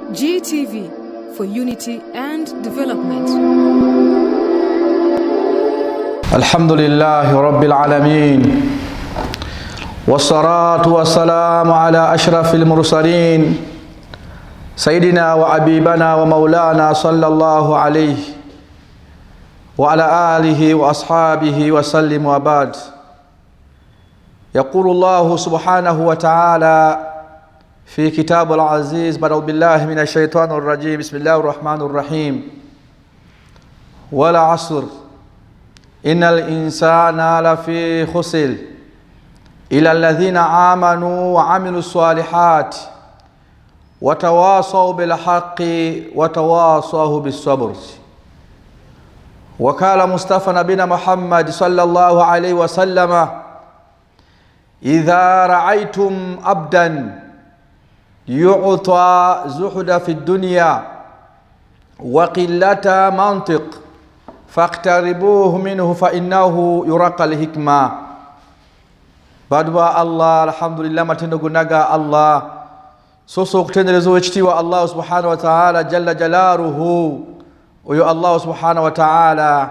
GTV for unity and development. Alhamdulillahi Rabbil Alameen. Wassalatu wassalamu ala ashrafil mursalin. Sayyidina wa abibana wa maulana sallallahu alayhi wa ala alihi wa ashabihi wa sallim wa ba'd. يقول الله سبحانه وتعالى في كتاب العزيز بعد بالله من الشيطان الرجيم بسم الله الرحمن الرحيم ولا عصر إن الإنسان لفي خسر إلى الذين آمنوا وعملوا الصالحات وتواصوا بالحق وتواصوا بالصبر. وقال مصطفى نبينا محمد صلى الله عليه وسلم إذا رأيتم عبدا يعطى زهد في الدنيا وقلة منطق فاقتربوه منه فإنه يرقى الحكمة. badwa Allah alhamdulillah matendo gunaga Allah soso kutenderezo wechitiwa Allah subhanahu wa ta'ala jalla jalaluhu oyo Allah subhanahu wa ta'ala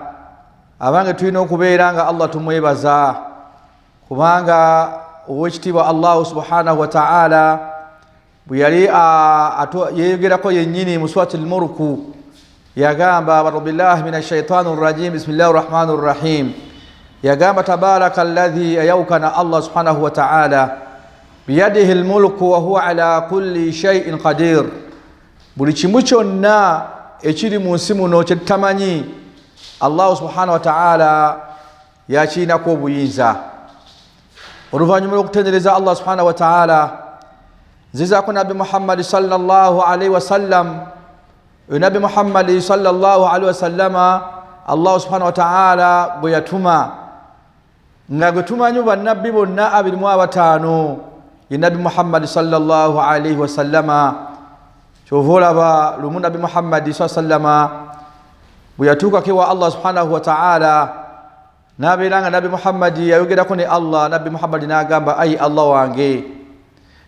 abange tulina okubeeranga Allah tumwebaza kubanga wechitiwa Allah subhanahu wa ta'ala buyali yeyogerako yennyini mu suratul mulku yagamba billahi minash shaitanir rajim bismillahir rahmanir rahim yagamba tabaraka alladhi ayawkana Allah subhanahu wa ta'ala biyadihi almulku wa huwa ala kulli shay'in qadir. Buli kimu kyonna ekiri mu nsi muno kyetamanyi Allah subhanahu wa ta'ala yakiinako obuyinza. Oluvannyuma lw'okutendereza Allah subhanahu wa ta'ala nzizaako Nabi Muhammad sallallahu alaihi wasallam. Nabi Muhammad sallallahu alaihi wasallama Allah subhanahu wa ta'ala bwe yatuma nga gwe tumanyi bannabbi bonna 25 ye Nabi Muhammad sallallahu alaihi wasallama. Kyova olaba lumu Nabi Muhammad sallallahu alaihi wasallama bwe yatuukako ewa Allah subhanahu wa ta'ala n'abeera nga Nabi Muhammad yayogerako ne Allah. Nabi Muhammad n'agamba ayi Allah wange,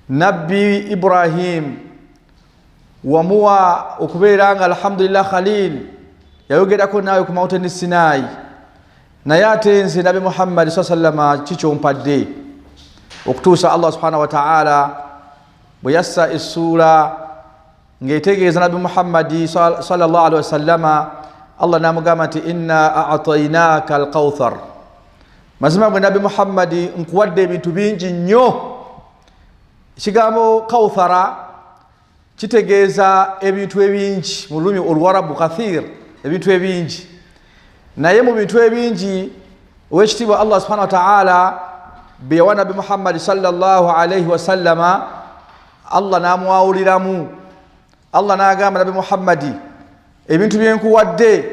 Nabbi Ibrahim wamuwa okubeera nga alhamdulillah Khalil yayogerako naawe ku mountain Sinai, naye ate nze Nabi Muhammad sallama kikyompadde okutuusa Allah subhanahu wa ta'ala bwe yassa essuula ng'etegeeza Nabi Muhammad sallallahu alaihi wasallama. Allah namugamba nti inna a'tainaka al-kawthar, mazima gwe Nabi Muhammad nkuwadde ebintu bingi nnyo. Ekigambo kawthara kitegeeza ebintu ebingi mu lulimi Oluwarabu, kathir, ebintu ebingi. Naye mu bintu ebingi owekitiibwa Allah subhanahu wa ta'ala bye yawa Nabi Muhammad sallallahu alaihi wasallama, Allah n'amuwawuliramu. Allah n'agamba Nabi Muhammad, ebintu byenkuwadde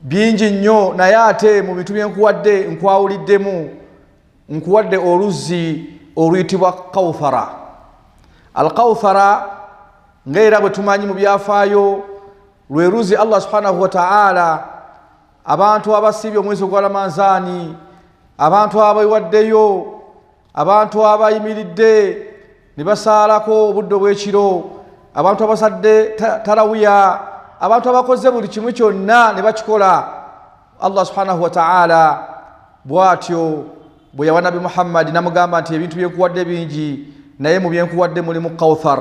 bingi nnyo, naye ate mu bintu byenkuwadde nkwawuliddemu, nkuwadde oluzzi oluyitibwa kawthara. Al-kawthara ng'era bwe tumanyi mu byafaayo lwe luzzi Allah subhanahu wa ta'ala abantu abasiibye omwezi gwa Ramadhaani, abantu abawaddeyo, abantu abayimiridde ne basaalako obudde obw'ekiro, abantu abasadde tarawiya, abantu abakoze buli kimu kyonna ne bakikola. Allah subhanahu wa ta'ala bw'atyo bwe yawa Nabi Muhammad namugamba nti ebintu byenkuwadde bingi, naye mu byenkuwadde mulimu kawthar,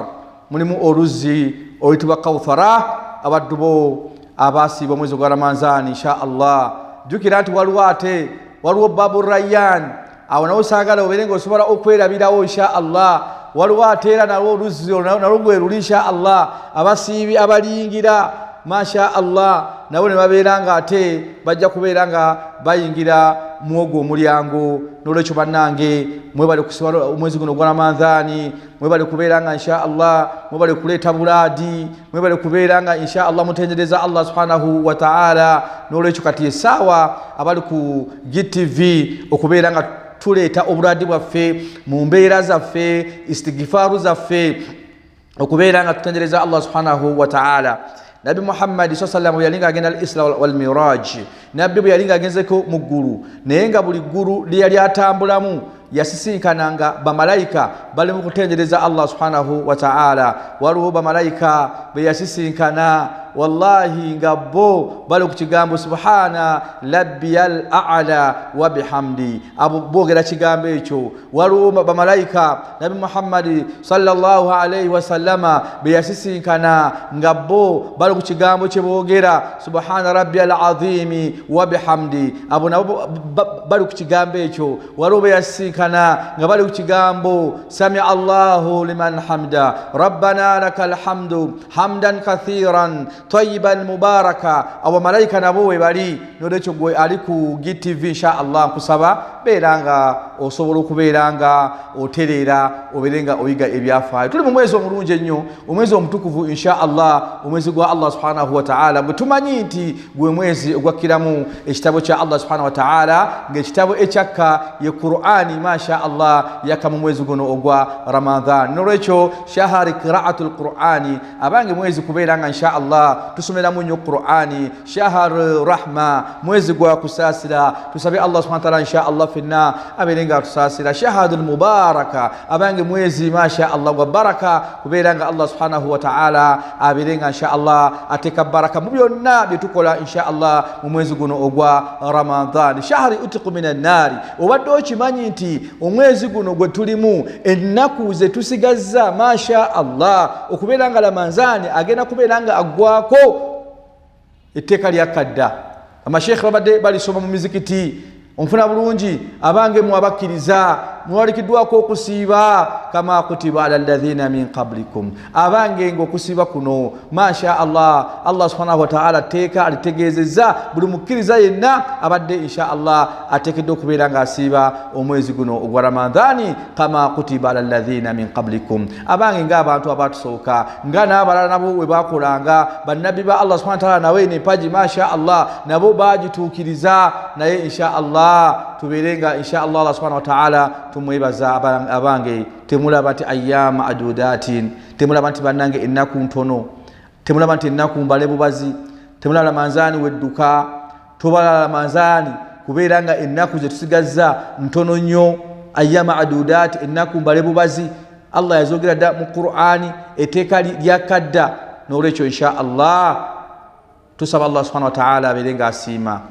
mulimu oluzzi oluyitibwa kawthara. Abaddu bo abasiiba omwezi gwa Ramadhaani insha Allah jjukira nti waliwo babu Rayyan, awo nawe osaagala obeere ng'osobola okwerabirawo insha Allah. Waliwo ate era nalwo oluzzi nalwo gwe luli insha Allah. Abasiibi abaliyingira masha Allah nabo ne babeera nga ate bajja kubeera nga bayingira muogwo omulyango. N'olwekyo bannange mwebale kusiba omwezi guno gwa Ramadhaani, mwebale kubeera nga insha Allah, mwebale kuleeta bulaadi, mwebale kubeera nga insha Allah mutendereza Allah subhanahu wa ta'ala. N'olwekyo kati essaawa abali ku GTV okubeera nga tuleeta obulaadi bwaffe mu mbeera zaffe, istighfaaru zaffe, okubeera nga tutendereza Allah subhanahu wa ta'ala. Nabi Muhammad sallallahu yalinga agenda al-Isra wal Miraj. Nabbi bwe yalinga agenzeko mu ggulu, naye nga buli ggulu lyali atambulamu yasisinkananga bamalayika bali mu kutendereza Allah subhanahu wa ta'ala. Waliwo bamalayika be yasisinkana wallahi nga bo bali ku kigambo subhana rabbiyal a'la wa bihamdi, abo boogera kigambo ekyo. Waliwo bamalayika Nabi Muhammad sallallahu alayhi wa sallama be yasisinkana nga bo bali ku kigambo kye boogera subhana rabbiyal azimi wa bihamdi, abo nabo bali ku kigambo ekyo. Waliwo be yasisinkana nga bali ku kigambo sami Allahu liman hamda rabbana lakal hamdu hamdan kathiran tayyiban mubaraka. Abo malaika nabo we bali nolekyo gwe ali ku GTV insha Allah kusaba beranga osobola okuberanga oterera oberenga oyiga ebyafaayo. Tuli mu mwezi omulungi ennyo, omwezi omutukuvu insha Allah, omwezi gwa Allah subhanahu wa ta'ala. Bwe tumanyi nti gwe mwezi ogwakkiramu ekitabo kya Allah subhanahu wa ta'ala, ng'ekitabo ekyakka ye Qur'ani masha Allah yaka mu mwezi guno ogwa Ramadan. Nolwekyo shahari qira'atul Qur'ani, abange mwezi kuberanga insha Allah tusomeramu nnyo Qur'ani. Shahar rahma, mwezi gwa kusasira, tusabe Allah subhanahu wa ta'ala insha Allah finna aberenga tusasira. Shahadul mubaraka, abange mwezi masha Allah gwa baraka kuberanga Allah subhanahu wa ta'ala aberenga insha Allah ateka baraka mu byonna bye tukola insha Allah mu mwezi guno ogwa Ramadan. Shahari utiqu minan nari, obadde okimanyi nti omwezi guno gwe tulimu ennaku ze tusigazza masha Allah okuberanga Ramadani agenda kuberanga agwako etteeka lya kadda. Amasheikh babadde balisoma mu mizikiti, onfuna bulungi abange mu abakkiriza muwalikiddwako okusiiba kama kutiba ala alladhina min qablikum, abange ng'okusiiba kuno masha Allah Allah subhanahu wa ta'ala teeka alitegeezezza buli mukkiriza yenna abadde insha Allah ateekeddwa okubeera ng'asiiba omwezi guno ogwa Ramadani kama kutiba ala alladhina min qablikum, abange ng'abantu abatusooka nga n'abalala nabo we bakolanga bannabbi ba Allah subhanahu wa ta'ala nawe nepaji masha Allah nabo bagituukiriza, naye insha Allah tuberenga insha Allah Allah subhanahu wa ta'ala tumwebaza abange. Temulaba nti ayyama adudatin, temulaba nti bannange ennaku ntono, temulaba nti ennaku mbale bubazi, temulaba Ramadani wedduka, tobala Ramadani kubeeranga ennaku ze tusigazza ntono nnyo. Ayyama adudat, ennaku mbale bubazi. Allah yazogera dda mu Qur'ani etteeka lyakadda. N'olwekyo insha Allah tusaba Allah subhanahu wa ta'ala abeerenga asiima,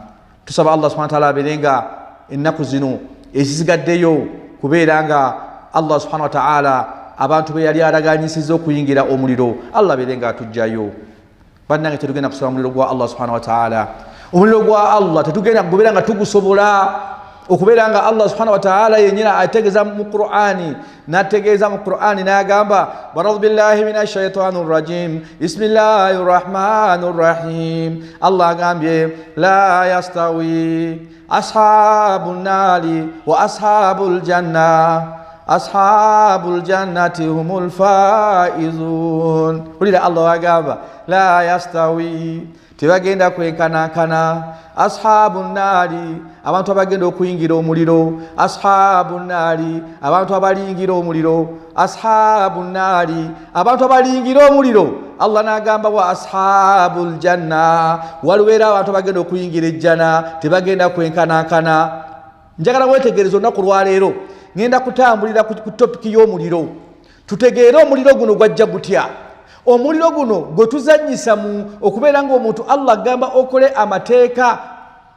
tusaba Allah subhanahu wa ta'ala abeerenga ennaku zino ezisigaddeyo kubeeranga Allah subhanahu wa ta'ala abantu be yali alaganyisiza okuyingira omuliro Allah abeerenga atujjayo. Bannange tetugenda kusaba omuliro gwa Allah subhanahu wa ta'ala, omuliro gwa Allah tetugenda kugoberera nga tugusobola okubeeranga Allah subhanahu wa ta'ala yennyina ategeeza mu Qur'ani, n'ategeeza mu Qur'ani n'agamba a'udhu billahi minash shaitanir rajim bismillahir rahmanir rahim. Allah agambye la yastawi ashabun nari wa ashabul janna ashabul jannati humul faizun. Ulira Allah agamba la yastawi, tebagenda kwenkanankana ashabun nari, abantu abagenda okuyingira omuliro, ashabun nari, abantu abalingira omuliro, ashabun nari, abantu abalingira omuliro. Allah n'agamba wa ashabul janna, waliwo era abantu abagenda okuyingira ejjana tebagenda kwenkanankana. Njagala wetegereza olunaku lwaleero ngenda kutambulira ku topiki y'omuliro, tutegeere omuliro guno gwajja gutya. Omuliro guno gwe tuzannyisa mu okubeera ng'omuntu Allah agamba okole amateeka,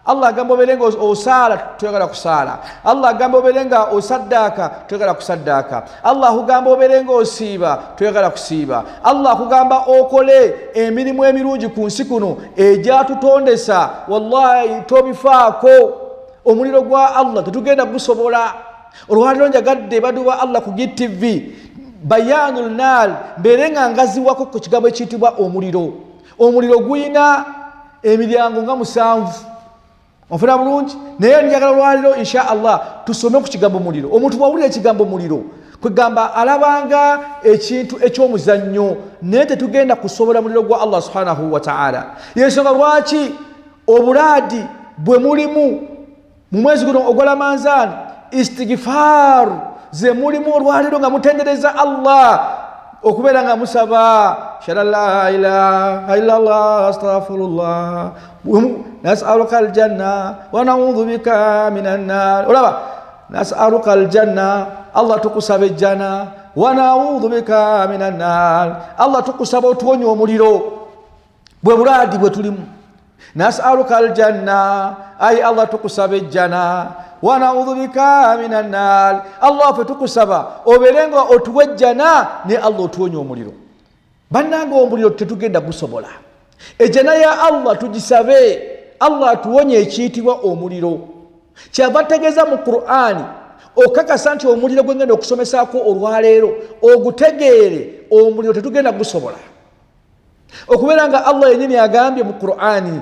Allah agamba obeerenga osaala toyagala kusaala, Allah agamba obeerenga osaddaaka toyagala kusaddaaka, Allah akugamba obeerenga osiiba toyagala kusiiba, Allah akugamba okole emirimu emirungi ku nsi kuno egyatutondesa wallahi tobifaako. Omuliro gwa Allah tetugenda gusobola. Olwaliro njagadde baduba Allah ku GTV bayanul nar mberenga ngaziwako ku kigambo ekiyitibwa omuliro. Omuliro guyina emiryango nga 7. Onfuna bulungi, naye njagala olwaliro insha Allah tusome ku kigambo muliro. Omuntu bwawulira ekigambo muliro kwegamba alabanga ekintu eky'omuzannyo, naye tetugenda kusobola muliro gwa Allah subhanahu wa ta'ala. Yensonga lwaki obulaadi bwe mulimu mu mwezi guno ogwa Ramadani, istighfar ze mulimu olwaliro nga mutendereza Allah okubeera nga musaba shara la ilaha illallah astaghfirullah nas'aluka aljanna wa na'udhu bika minan nar. Olaba nas'aluka aljanna Allah tukusaba ejjana wa na'udhu bika minan nar Allah tukusaba otuwonye omuliro bwe buladi bwe tulimu nas'aluka aljanna ay Allah tukusaba ejjana wa na'udhu bika minan nar Allah fe tukusaba oberenga otuwe ejjana ne Allah otuwonye omuliro bannanga omuliro tetugenda gusobola ejjana ya Allah tugisabe Allah atuwonye ekiyitibwa omuliro kyava tegeeza mu Qur'ani okakasa nti omuliro gwengenda okusomesako olwaleero ogutegeere omuliro tetugenda gusobola okubeera nga Allah yennyini agambye mu Qur'ani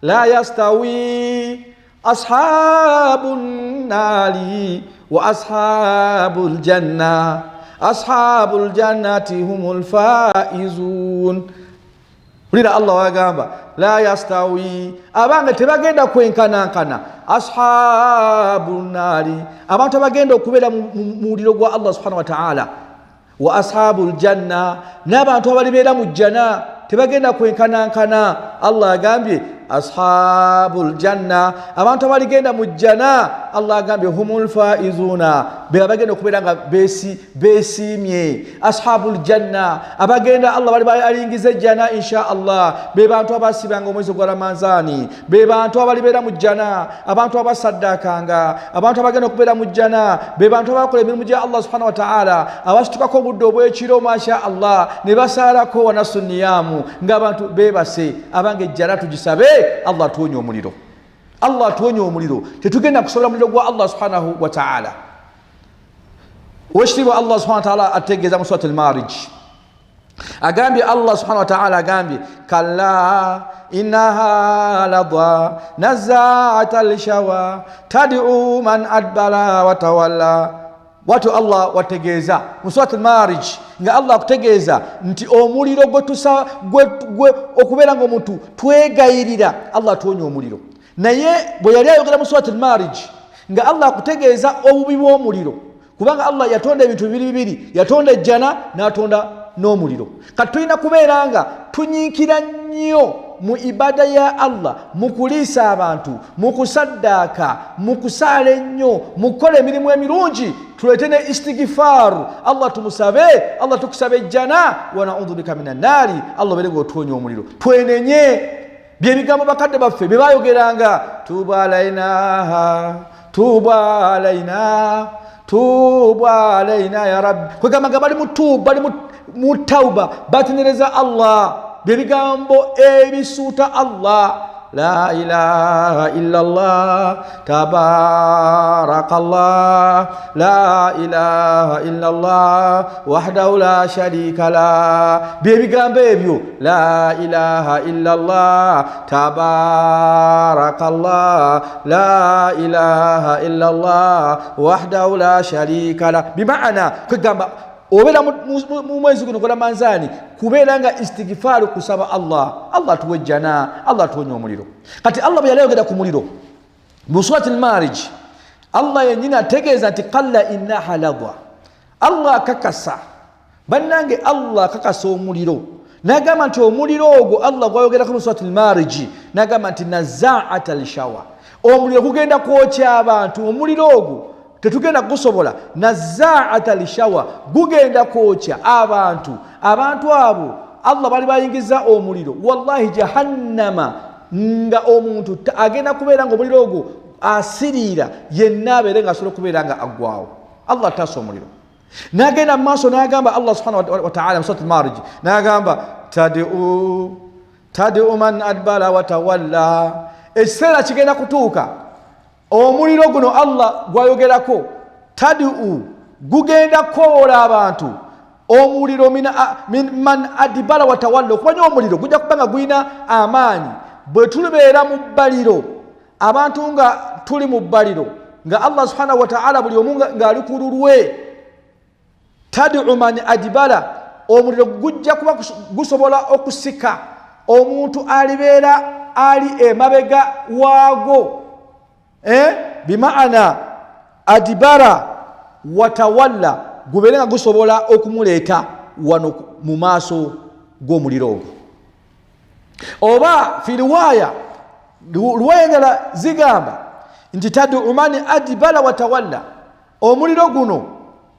la yastawi ashabun nari wa ashabul janna ashabul jannati humul faizun ulira Allah wagamba la yastawi abanga tebagenda kwenkanankana ashabun nari abantu abagenda okubeera mu muliro gwa Allah subhanahu wa ta'ala wa ashabul janna n'abantu abalibeera mu jjana tebagenda kwenkanankana Allah agambye ashabul janna abantu abaligenda mu jjana Allah agambye humul faizuna be abagenda okubeera nga besimye ashabul janna abagenda Allah bali balingiza jjana insha Allah be bantu abasibanga omwezi gwa Ramadhani be bantu abalibeera mu jjana abantu abasaddakanga abantu abagenda okubeera mu jjana be bantu abakola emirimu gya Allah subhanahu wa ta'ala abasitukako obudde obw'ekiro masha Allah ne basaalako wanasu niyamu ng'abantu beebase abange ejjana tugisabe Allah tuwonye omuliro Allah tuwonye omuliro tetugenda kusobola omuliro gwa Allah subhanahu wa ta'ala wekitiibwa Allah subhanahu wa ta'ala ategeeza mu surat al-Marij agambye Allah subhanahu wa ta'ala agambye kalla innaha ladha nazaata lishawa tad'u man adbara wa tawalla watu Allah wategeeza mu surat al-Marij nga Allah akutegeeza nti omuliro gwe okubeera nga omuntu twegayirira Allah tuwonye omuliro naye bwe yali ayogera mu surat al-Marij nga Allah akutegeeza obubi bw'omuliro kubanga Allah yatonda ebintu bibiri yatonda ejjana n'atonda n'omuliro kati tulina kubeera nga tunyiikira nnyo mu ibada ya Allah mu kuliisa abantu mu kusaddaaka mu kusaala ennyo mu kukola emirimu emirungi tuleete ne istighfaaru Allah tumusabe Allah tukusabe ejjana wa na'udhu bika minan naari Allah obeerenga otuwonye omuliro twenenye byebigambo bakadde baffe bye baayogeranga tuba alaina ya rabbi kwegamba nga bali mu tuba bali mu tauba batenereza Allah byebigambo ebisuuta Allah la ilaha illa Allah tabarakallah la ilaha illa Allah wahdahu la sharika la byebigambo ebyo la ilaha illa Allah tabarakallah la ilaha illa Allah wahdahu la sharika la bimaana kwegamba obeera mu mwezi guno gwa Ramadhani kubeera nga istighfaaru kusaba Allah tuwe jjana Allah tuwonye omuliro kati Allah bwe yayogera ku muliro mu surati al-Marij Allah yennyini ategeeza nti qalla innaha ladha Allah akakasa bannange Allah akakasa omuliro n'agamba nti omuliro ogwo Allah gwayogerako mu surati al-Marij n'agamba nti nazaa'ata al-shawa omuliro gugenda kwokya abantu omuliro ogwo tetugenda gusobola nazaa'ata lishawa gugenda kwokya abantu abo Allah bali bayingiza omuliro wallahi jahannama nga omuntu agenda kubeera nga omuliro ogwo asiriira yenna abeere nga asobola okubeera nga aggwawo Allah tassa omuliro n'agenda mu maaso n'agamba Allah subhanahu wa ta'ala mu surat al-Marij n'agamba tad'u man adbara wa tawalla ekiseera kigenda kutuuka omuliro guno Allah gwayogerako tad'u gugenda kwola abantu omuliro man adibala watawalla okumanya omuliro gujja kubanga guyina amaanyi bwe tulibeera mu bbaliro abantu nga tuli mu bbaliro nga Allah subhanahu wa ta'ala buli omu ng'ali ku lulwe tad'u man adibala omuliro gujja kuba gusobola okusika omuntu alibeera ali emabega waago bimaana adibara watawalla gubeera nga gusobola okumuleeta wano mu maaso g'omuliro ogwo oba fi riwaya endala zigamba nti tad'u man adibara watawalla omuliro guno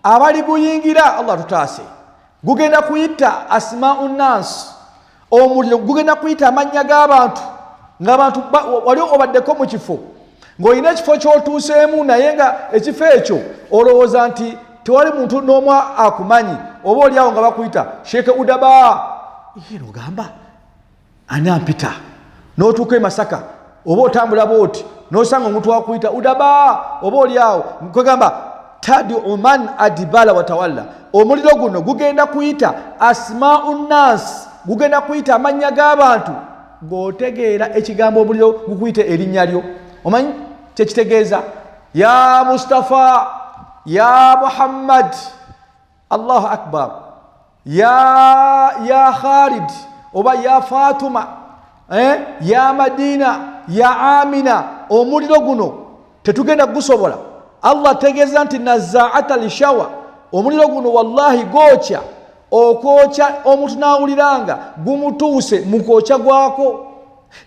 abali guyingira Allah tutaase gugenda kuyita asma'un nas omuliro gugenda kuyita amanya g'abantu ng'abantu wali obaddeko mu kifo ng'olina ekifo ky'otuuseemu naye nga ekifo ekyo olowooza nti tewali muntu n'omu akumanyi oba oliawo nga bakuyita Sheikh Udaba ogamba ani ampita n'otuuka e Masaka oba otambula booti n'osanga omuntu wakuyita Udaba oba oliawo kwegamba tad'u man adbala watawalla omuliro guno gugenda kuyita asma'un nas gugenda kuyita amanya g'abantu ng'otegeera ekigambo omuliro gukuyite erinnya lyo omanyi kyekitegeeza ya Mustafa ya Muhammad Allahu akbar ya Khalid oba ya Fatuma ya Madina ya Amina omuliro guno tetugenda gusobola Allah tegeeza nti nazaata lishawa omuliro guno wallahi gocha okwocha omuntu nawuliranga gumutuuse mukwocha gwako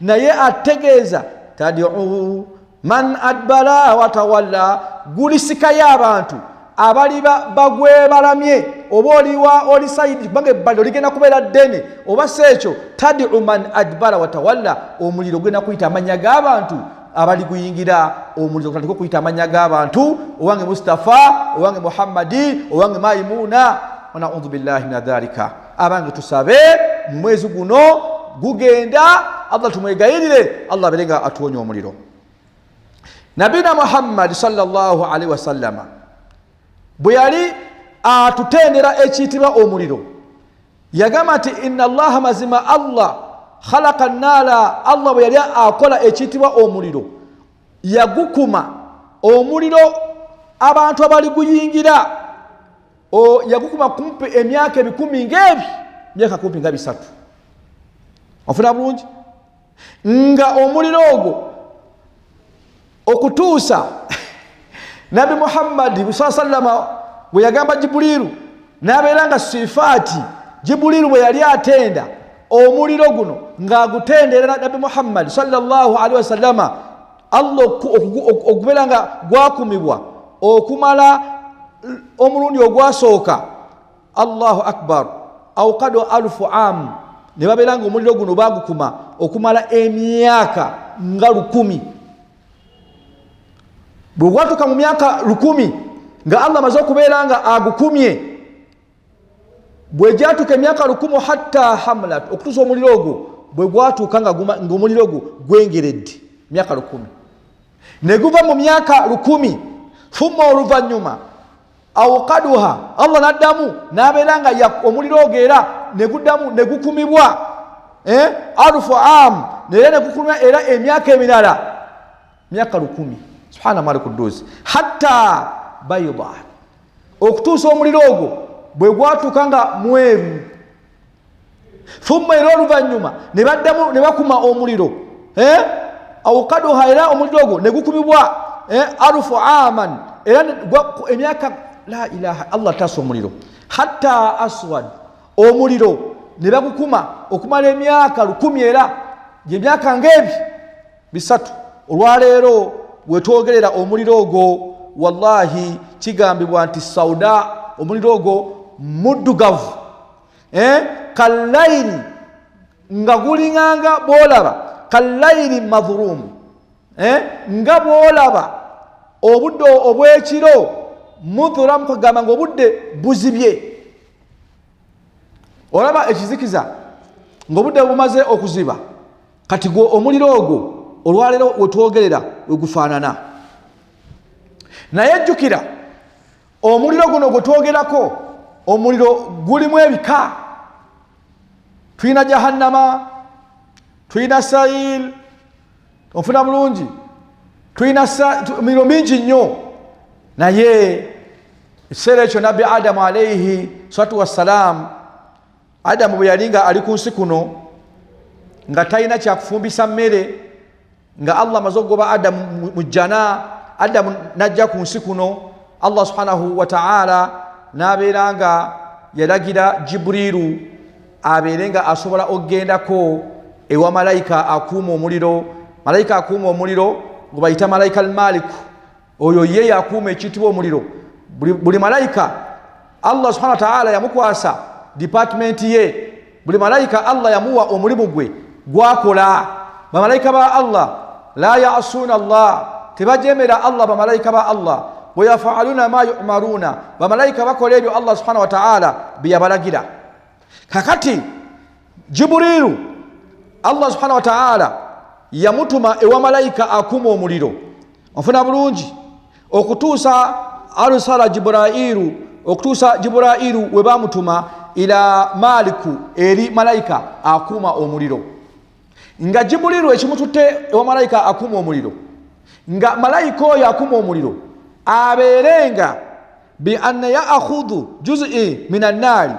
naye ategeeza tad'u man adbala watawalla gulisikayo abantu abali bagwebalamye oba oliwa oli saidi bange bado ligenda kubeera ddene oba sekyo tad'u man adbala watawalla omuliro gwena kuyita amanya g'abantu abali guyingira omuliro gutandika okuyita amanya g'abantu owange Mustafa owange Muhammadi owange Maimuna wa na'udhu billahi min dhalika abange tusabe mwezi guno gugenda Allah tumwegayirire Allah belenga atuonye omuliro Nabina Muhammad sallallahu alaihi wasallam bwe yali atutendera ekiyitibwa omuliro yagamba nti inna allaha mazima Allah khalaqa an-nara Allah bwe yali akola ekiyitibwa omuliro yagukuma omuliro abantu abali guyingira yagukuma kumpi emyaka 10 ngebi myaka 10 nga 3 ofuna bulungi nga omuliro ogwo okutuusa Nabi Muhammad sallallahu bwe yagamba Jibrilu n'abeeranga sifaati Jibrilu bwe yali atenda omuliro guno ng'agutendera Nabi Muhammad sallallahu alaihi wasallama Allah okubeeranga gwakumibwa okumala omulundi ogwasooka Allahu akbar awqadu 1000 am ne babeeranga omuliro guno bagukuma okumala emyaka nga 1000 bwe gwatuka mu myaka 1000 nga Allah maze okubeeranga agukumye bwe gyatuka emyaka 1000 hatta hamlat okutuusa omuliro ogwo bwe gwatuka nga omuliro ogwo gwengeredde myaka 1000 ne guva mu myaka 1000 thumma oluvannyuma awqaduha Allah naddamu n'abeeranga omuliro ogwo era ne gukumibwa alfu am ne gukumibwa era emyaka emirala myaka 1000 subhana malik kudus hatta bayda okutuusa omuliro ogwo bwe gwatuka nga mweru thumma era oluvannyuma ne baddamu ne bakuma omuliro awqaduha era omuliro ogwo ne gukumibwa alfu aman era emyaka la ilaha Allah tasa omuliro hatta aswad omuliro ne bagukuma okumala emyaka 1000 era gy'emyaka ngebi 3 olwaleero wetwogerera omuliro ogwo wallahi kigambibwa nti sauda omuliro ogwo muddugavu kallayiri nga gulinganga bolaba kallayiri madhulumu nga bolaba obudde obwekiro mudhulamu kugamba nga obudde buzibye olaba ekizikiza ng'obudde bumaze okuziba kati gwe omuliro ogwo olwaleero wetwogerera wegufaanana naye jjukira omuliro guno gwe twogerako omuliro gulimu ebika tulina jahannama tulina sail ofuna bulungi tulina miliro mingi nnyo naye ekiseera ekyo nabbi Adamu alaihi salatu wassalam Adamu bwe yali nga ali ku nsi kuno nga talina kyakufumbisa mmere nga Allah amaze okugoba Adamu mu jjana Adamu najja ku nsi kuno Allah subhanahu wa ta'ala n'abeera nga yalagira Jibrilu abeere nga asobola okugendako ewa malayika akuuma omuliro malayika akuuma omuliro gwe bayita malayika al-Malik oyo ye yakuuma ekiyitibwa omuliro buli malaika Allah subhanahu wa ta'ala yamukwasa department ye, buli malaika Allah yamuwa omulimu gwe gwakola. Bamalaika ba Allah la ya'suna Allah, tebajemera Allah bamalaika ba Allah, wa yaf'aluna ma yu'maruna, bamalaika bakola ebyo Allah subhanahu wa ta'ala byabalagira. Kakati Jibrilu Allah subhanahu wa ta'ala yamutuma ewa malaika akuma omuliro. Ofuna bulungi okutuusa arsala Jibrailu, okutuusa Jibrailu we bamutuma ila Maliku eri malaika akuma omuliro. Nga Jibrilu ekimutute ewa malaika akuma omuliro, nga malaika oyo akuma omuliro aberenga bi anna ya'khudhu juz'i minan nar,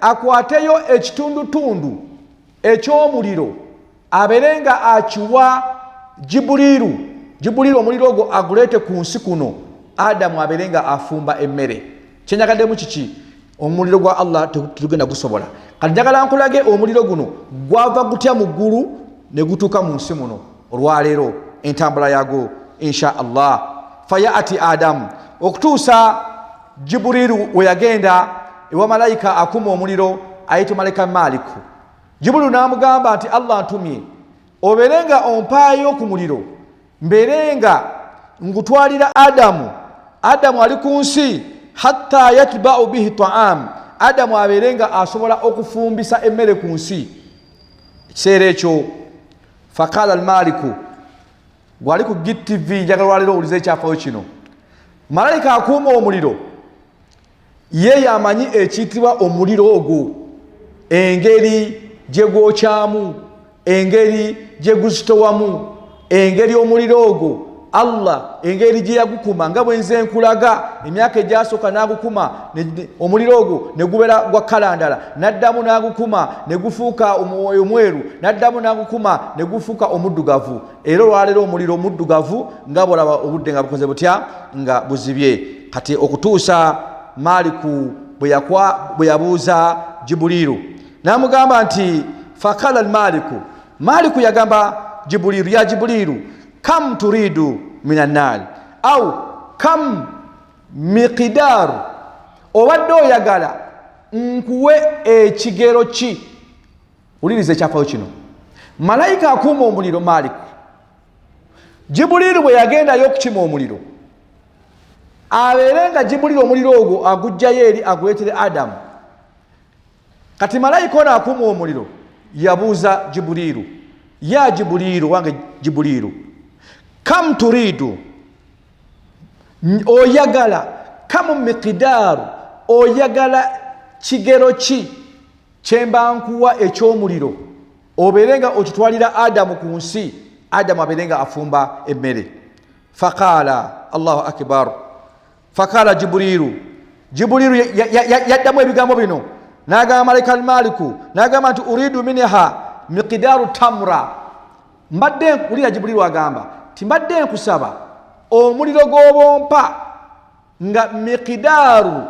akwateyo ekitundutundu eky'omuliro aberenga akiwa Jibrilu omuliro ogwo agulete ku nsi kuno, Adamu aberenga afumba emmere. Kyenyagademu kiki? Omuliro gwa Allah tugenda gusobola. Kati njagala nkulage omuliro guno gwava gutya mu ggulu ne gutuuka mu nsi muno olwaleero, entambula yago insha Allah. Fayati Adamu, okutuusa Jibrilu we yagenda ewa malaika akuma omuliro ayitibwa malaika Maliku. Jibrilu n'amugamba nti Allah ntumye oberenga ompaayo ku muliro, mberenga ngutwalira Adamu ali ku nsi hatta yatba'u bihi ta'am, Adamu aberenga asobola okufumbisa emmere ku nsi. Ekiseera ekyo faqala al-Maliku, gwali ku GTV njagala lwaleero owulize ekyafayo kino, malaika akuuma omuliro ye yamanyi ekiyitibwa omuliro ogwo, engeri gye gwokyamu, engeri gye guzitowamu, engeri omuliro ogwo Allah engeri gye yagukuma, nga bwenze nkulaga emyaka egyasooka n'agukuma omuliro ogwo ne gubeera gwa kalandala, n'addamu n'agukuma ne gufuuka omweru, n'addamu n'agukuma ne gufuuka omuddugavu. Era olwaleero omuliro omuddugavu nga bolaba obudde nga bukoze butya, nga buzibye. Kati okutuusa Maliku bwe yabuuza Jibrilu n'amugamba nti fakala al-Maliku, Maliku yagamba Jibrilu, ya Jibrilu kam turidu minan nar au kam miqdar, obadde oyagala nkuwe ekigero ki? Ulirize ekyafayo kino, malaika akuuma omuliro Maliku, Jibrilu bwe yagendayo okukima omuliro abeerenga Jibrilu omuliro ogwo agujjayo eri aguleetere Adamu. Kati malaika ono akuuma omuliro yabuuza Jibrilu, ya Jibrilu wange Jibrilu, kam turidu, oyagala kam miqdar, oyagala kigero ki kyemba nkuwa eky'omuliro obeerenga okitwalira Adamu ku nsi, Adamu abeerenga afumba emmere. Faqala Allahu akbar, faqala Jibrilu yaddamu ebigambo bino n'agamba malaika al-Maliku, n'agamba nti uridu minha miqdaru tamra, mbadde ulira Jibrilu agamba timbadde nkusaba omuliro gw'obompa nga miqdaru,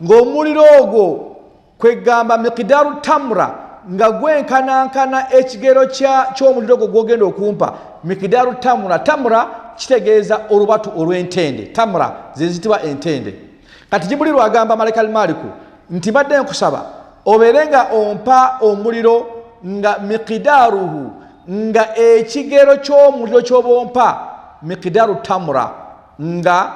ng'omuliro ogwo kwegamba miqdaru tamra nga gwenkanankana ekigero ky'omuliro ogwo gwogenda okumpa. Miqdaru tamra, tamra kitegeeza olubatu olw'entende, tamra ze zitibwa entende. Kati Jibrilu agamba malaika al-Maliku nti mbadde nkusaba obeerenga ompa omuliro nga miqdaruhu, nga ekigero ky'omuliro ky'obompa miqdaru tamra, nga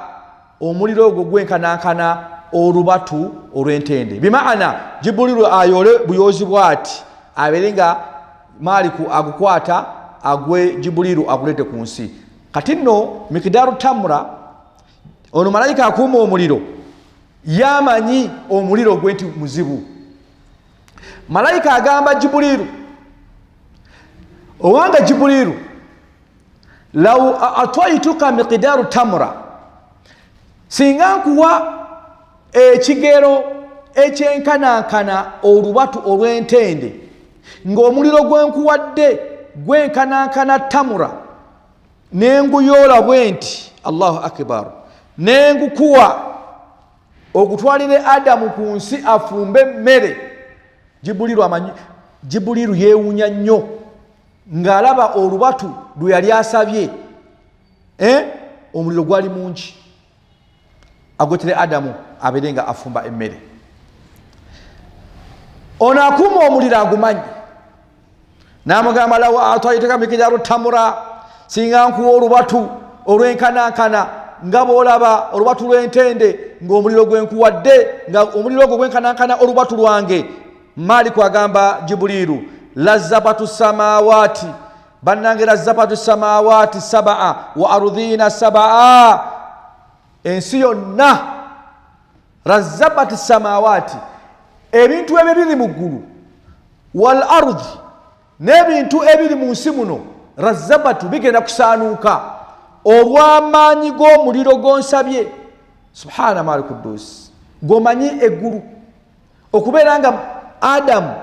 omuliro ogwo gwenkanankana olubatu olw'entende. Bimaana Jibrilu ayole buyozi bwati abeerenga Maliku agukwata agwe Jibrilu agulete ku nsi. Kati nno miqdaru tamra, ono malaika akuuma omuliro yamanyi omuliro gwe nti muzibu. Malaika agamba Jibrilu, owanga Jibrilu, law atwaituka miqdaru tamra, singa nkuwa ekigero ekyenkanankana olubatu olw'entende, ng'omuliro gwenkuwadde gwenkanankana tamura, nenguyoola bwe nti Allahu akbar, nengukuwa okutwalire Adamu ku nsi afumbe emmere. Jibrilu amanyi, Jibrilu yeewunya nnyo ng'alaba olubatu lwe yali asabye, omuliro gwali mungi. agotire Adamu aberenga afumba emmere. Ono akuuma omuliro agumanyi n'amugamba law a'taytuka miqdaru tamura, singa nkuwa olubatu olwenkanankana nga bw'olaba olubatu lw'entende ng'omuliro gwenkuwadde nga omuliro gwo gwenkanankana olubatu lwange. Maliku agamba Jibuliru lazabatu samawati, bannange lazabatu samawati sab'a wa ardhina sab'a, ensi yonna lazabatu samawati, ebintu ebiri mu ggulu, wal ardhi, n'ebintu ebiri mu nsi muno, razabatu bigenda kusaanuuka olw'amaanyi g'omuliro gonsabye. Subhana mali kudus, gomanyi eggulu okubeera nga Adamu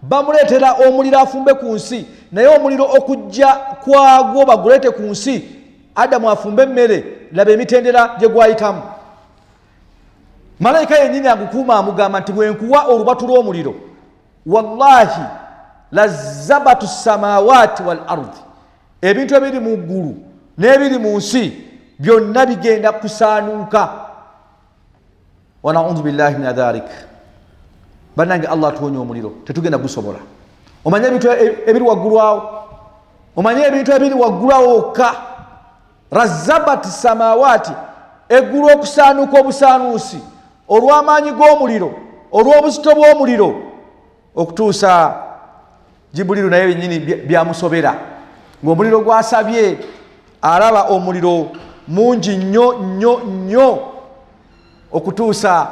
bamuleetera omuliro afumbe ku nsi, naye omuliro okujja kwagwo baguleete ku nsi, Adamu afumbe emmere, laba emitendera gye gwayitamu. Malayika yennyini agukuuma amugamba nti bwenkuwa olubatu lw'omuliro, wallahi lazabatu samawati wal ardhi, ebintu ebiri mu ggulu n'ebiri mu nsi byonna bigenda kusaanuuka. Wa na'udhu billahi min dhalik. Bannange Allah tuwonye omuliro, tetugenda gusobola. Omanye ebintu ebiri waggulu awo, omanye ebintu ebiri waggulu awo wokka. Razabati samawati, eggulu okusaanuuka obusaanuusi olw'amaanyi g'omuliro, olw'obuzito bw'omuliro, okutuusa Jibuliru naye yennyini byamusobera ng'omuliro gwasabye alaba omuliro mungi nnyo okutuusa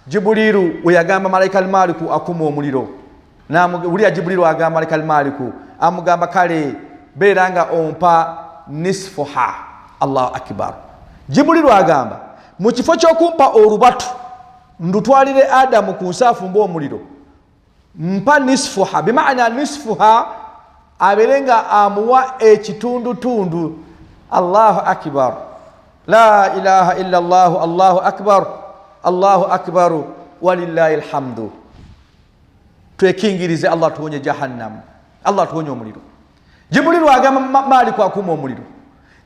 Jibuliru we yagamba Malaika al-Maliku akuma omuliro. Wulira Jibuliru agamba Malaika al-Maliku, amugamba kale beera nga ompa nisfuha. Allahu akbar. Jibuliru agamba mu kifo ky'okumpa olubatu ndutwalire Adamu ku nsi afumbe omuliro, mpa nisfuha, bimaana nisfuha aberenga amuwa ekitundutundu. Allahu akbar, la ilaha illa Allah, Allahu akbar, Allahu akbar, walillahi alhamdu. Twekingirize Allah tuwonye jahannam, Allah tuwonye omuliro. Jibuliru agamba Maliku akuma omuliro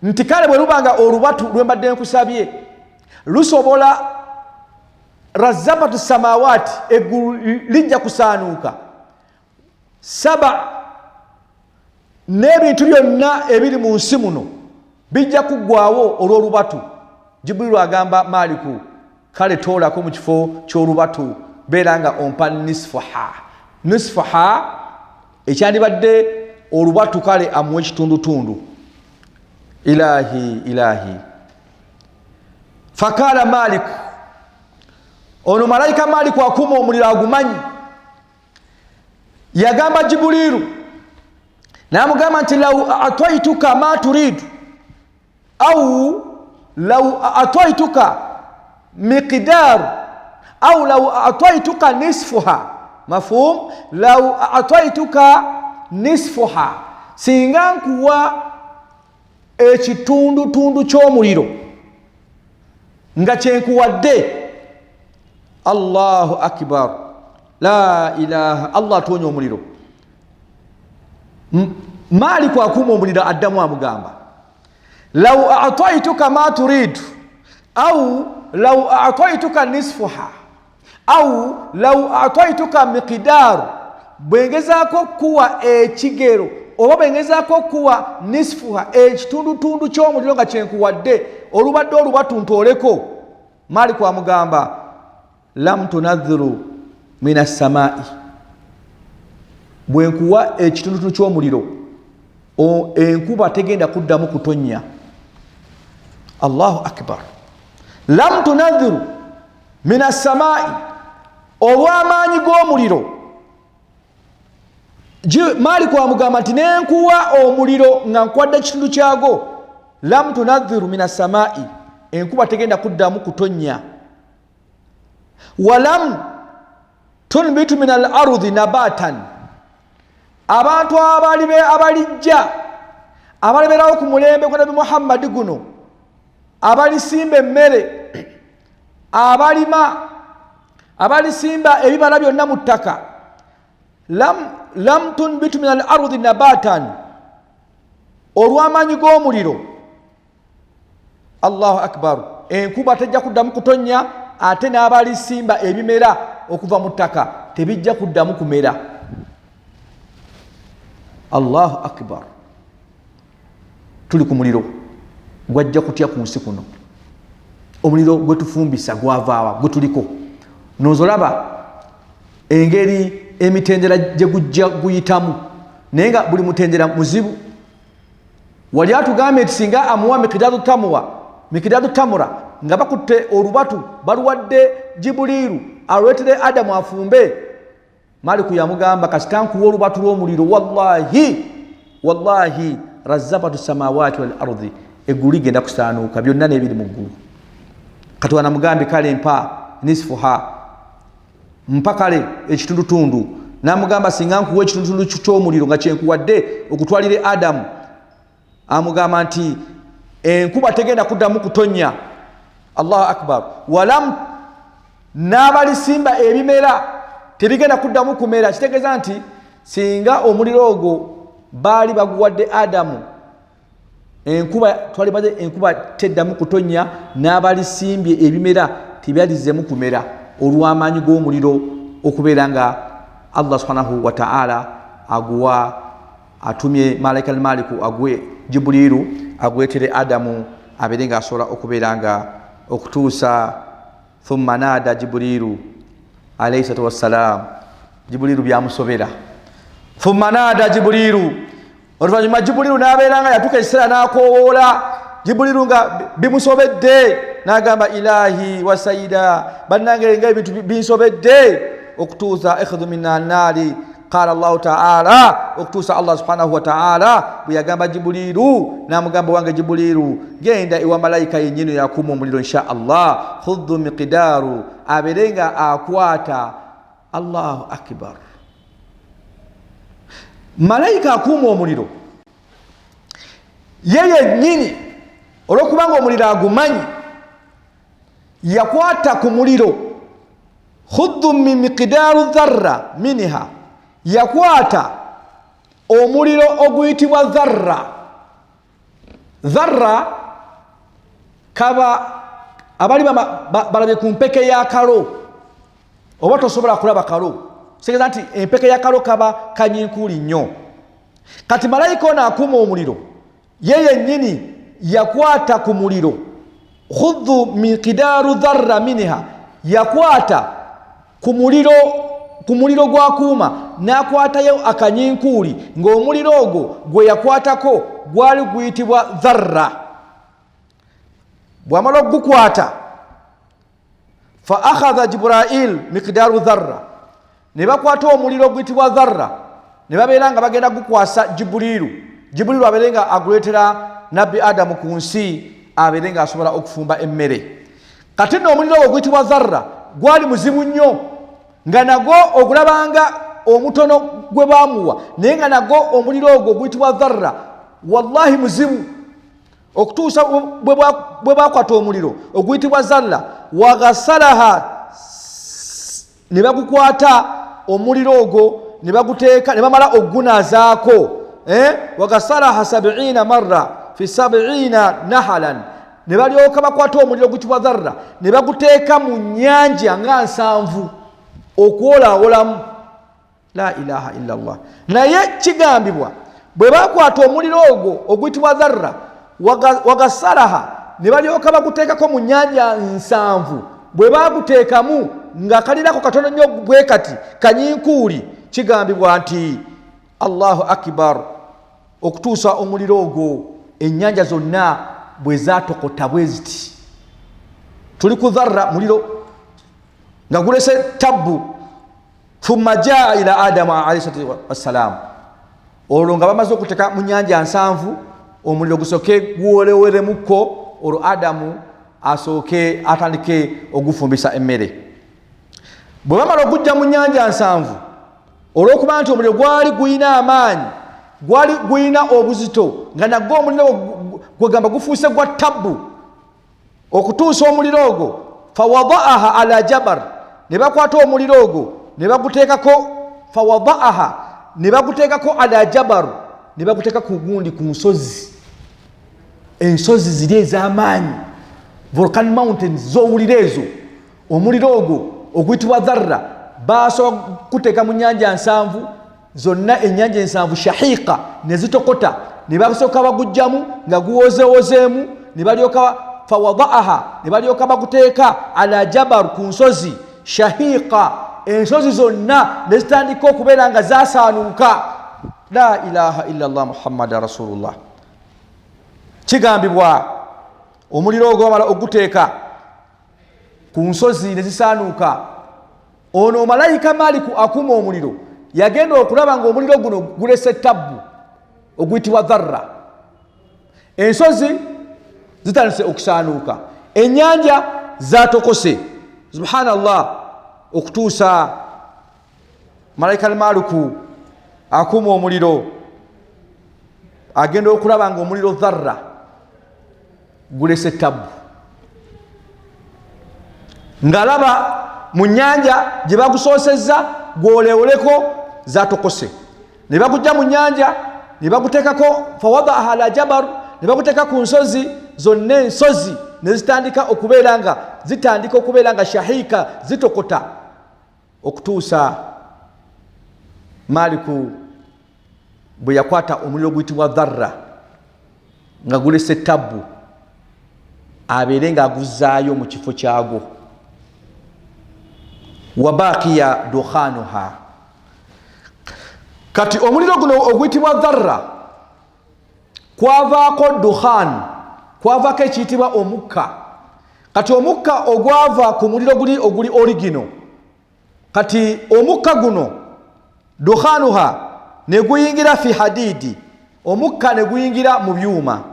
nti kale bwe lubanga olubatu lwe mbadde nkusabye lusobola razabatu samawati, eggulu lijja kusaanuuka, saba n'ebintu byonna ebiri mu nsi muno bijja kuggwaawo olw'olubatu. Jibuliru agamba Maliku kale toolako mu kifo ky'olubatu beera nga ompa nisfuha. Nisfuha ekyandibadde olubatu kale amuwa ekitundutundu. Ilahi. Fakala Maliku, ono Malaika Maliku akuma omuliro agumanyi, yagamba Jibuliru n'amugamba nti law a'taytuka ma turidu au law a'taytuka miqdaru au law a'taytuka nisfuha. Mafhum? Law a'taytuka nisfuha, singa nkuwa ekitundutundu ky'omuliro nga kyenkuwadde. Allahu akbar, la ilaha, Allah tuwonye omuliro. Maliku akuma omuliro addamu amugamba law a'taytuka ma turidu au law a'taytuka nisfuha au law a'taytuka miqdaru, bwengezaako kuwa ekigero oba bwengezaako kuwa nisfuha, ekitundutundu ky'omuliro nga kyenkuwadde, olubadde olubatu ntooleko. Maliku amugamba lam tunadhiru mina samai, bwenkuwa ekitundutundu ky'omuliro enkuba tegenda kuddamu kutonnya. Allahu akbar. Lam tunadhiru mina samai, olw'amaanyi g'omuliro. Maliku amugamba nti nenkuwa omuliro nga nkwadde ekitundu kyagwo, lam tunadhiru mina samai, enkuba tegenda kuddamu kutonnya. Walam tunbitu min al ardhi nabatan, abantu abalijja abaleberawo ku mulembe gwa Nabi Muhammad guno, abalisimba emmere, abalisimba ebibala byonna mu ttaka, lam tunbitu min al ardhi nabatan, olw'amaanyi g'omuliro. Allahu akbar, enkuba tejja kuddamu kutonnya, ate n'abalisimba ebimera okuva mu ttaka tebijja kuddamu kumera. Allahu akbar. Tuli ku muliro gwajja kutya ku nsi kuno. Omuliro gwe tufumbisa gwavaawa gwe tuliko. Nozolaba engeri emitendera gye gujja guyitamu, naye nga buli mutendera muzibu. Wali atugambye nti singa amuwa mikidadu tamura nga bakutte olubatu baluwadde Jibuliru alwetere Adamu afumbe, Maliku yamugamba kasita nkuwa olubatu lw'omuliro, wallahi razzabatu samawati wal ardi, eggulu ligenda kusaanuuka byonna n'ebiri mu ggulu. Katonda namugambye kale mpa nisfuha, mpa kale ekitundutundu. Namugamba singa nkuwa ekitundutundu ky'omuliro nga kyenkuwadde okutwalire Adamu, amugamba nti enkuba tegenda kuddamu kutonnya. Allahu akbar. Walam n'abalisimba ebimera tebigenda kuddamu kumera. Kitegeeza nti singa omuliro ogwo baali baguwadde Adamu, enkuba teddamu kutonnya, n'abalisimbye ebimera tebyalizemu kumera olw'amaanyi g'omuliro okubeera nga Allah subhanahu wa ta'ala aguwa, atumye malaika al-maliku agwe Jibuliru agwetere Adamu abeere nga asobola okubeera nga okutuusa thumma nada Jibuliru alayhi salatu wassalam. Jibuliru byamusobera. Thumma nada Jibuliru, oluvannyuma Jibuliru n'abeera nga yatuuka ekiseera n'akoowoola. Jibuliru nga bimusobedde n'agamba ilahi wa sayida, bannange nga ebintu binsobedde okutuusa ikhudhu minna nnaari. Qala Allahu ta'ala, okutuusa Allah subhanahu wa ta'ala bwe yagamba Jibuliru, n'amugamba wange Jibuliru genda ewa malayika yennyini yakuuma omuliro insha Allah, khudhu miqdaru, abeere nga akwata. Allahu akbar. Malayika akuuma omuliro ye yennyini olw'okubanga omuliro agumanyi yakwata ku muliro. Khudhu min miqdaru dharra minha, yakwata omuliro oguyitibwa dharra. Dharra kaba abali balabye ku mpeke ya kalo, oba tosobola kulaba kalo, kitegeeza nti empeke ya kalo kaba kanyinkuli nnyo. Kati malayika ono akuuma omuliro ye yennyini yakwata ku muliro. Khudhu miqdaru dharra minha, yakwata ku muliro gwakuuma n'akwatayo akanyinkuli, ng'omuliro ogwo gwe yakwatako gwali guyitibwa dharra. Bw'amala okugukwata, fa akhadha Jibril miqdaru dharra, ne bakwata omuliro oguyitibwa dharra ne babeera nga bagenda gukwasa Jibuliru. Jibuliru abeere nga aguleetera nabbi Adamu ku nsi, abeere nga asobola okufumba emmere. Kati nno omuliro ogwo oguyitibwa dharra gwali muzibu nnyo, nga nagwo ogulabanga omutono gwe baamuwa, naye nga nagwo omuliro ogwo oguyitibwa dharra wallahi muzibu. Okutuusa bwe bakwata omuliro oguyitibwa dharra, wagasalaha, ne bagukwata omuliro ogwo ne baguteeka, ne bamala ogunazaako. Wagasalaha 70 marra fi 70 nahalan, ne balyoka bakwata omuliro oguyitibwa dharra ne baguteeka mu nnyanja nga 7 okwolaawolamu. La ilaha illa Allah. Naye kigambibwa bwe bakwata omuliro ogwo oguyitibwa dharra, wagasalaha, ne balyoka baguteekako mu nnyanja 7, bwe baguteekamu nga kalirako katono nnyo bwe kati kanyinkuli, kigambibwa nti Allahu akbar, okutuusa omuliro ogwo ennyanja zonna bwe zaatokota bwe ziti. Tuli ku dharra, muliro nga gulese tabbu. Thumma jaa ila Adamu alayhi salatu wassalam, olwo nga bamaze okuteeka mu nnyanja 7 omuliro gusooke gwolewolemu, olwo Adamu asooke atandike ogufumbisa emmere. Bwe bamala okujja mu nnyanja 7, olw'okuba nti omuliro gwali guyina amaanyi, gwali guyina obuzito, nga nagwo omuliro gwegamba gufuuse gwa tabbu, okutuusa omuliro ogwo fawadaaha ala jabar, ne bakwata omuliro ogwo ne baguteekako, fawadaaha, ne baguteekako ala jabar, ne baguteeka ku gundi ku nsozi, ensozi ziri ez'amaanyi. volcan mountains zowulira ezo omuliro ogwo oguyitibwa dharra basobola kuteeka mu nnyanja nsanvu zonna ennyanja ensanvu shahiqa ne zitokota ne basooka bagujjamu nga guwozeewozeemu ne balyoka fawadaaha ne balyoka baguteeka ala jabar ku nsozi shahiqa ensozi zonna ne zitandika okubeera nga zasaanuuka la ilaha illa allah muhammada rasulullah kigambibwa omuliro ogwo bamala oguteeka ku nsozi ne zisaanuuka ono malayika maliku akuma omuliro yagenda okulaba ng'omuliro guno gulese tabbu oguyitibwa dharra ensozi zitandise okusaanuuka ennyanja zatokose subhanallah okutuusa malayika maliku akuma omuliro agenda okulaba ng'omuliro dharra gulese tabbu ng'alaba mu nnyanja gye bagusoosezza gwolewoleko zatokose ne bagujja mu nnyanja ne baguteekako fawadaaha ala jabar ne baguteeka ku nsozi zonna ensozi ne zitandika okubeera nga shahiika zitokota okutuusa maliku bwe yakwata omuliro guyitibwa dharra nga gulese tabbu abeere ng'aguzzaayo mu kifo kyagwo wabaqiya dukhanuha kati omuliro guno oguyitibwa dharra kwavaako dukhan kwavaako ekiyitibwa omukka kati omukka ogwava ku muliro oguli origino kati omukka guno dukhanuha ne guyingira fi hadidi omukka ne guyingira mu byuma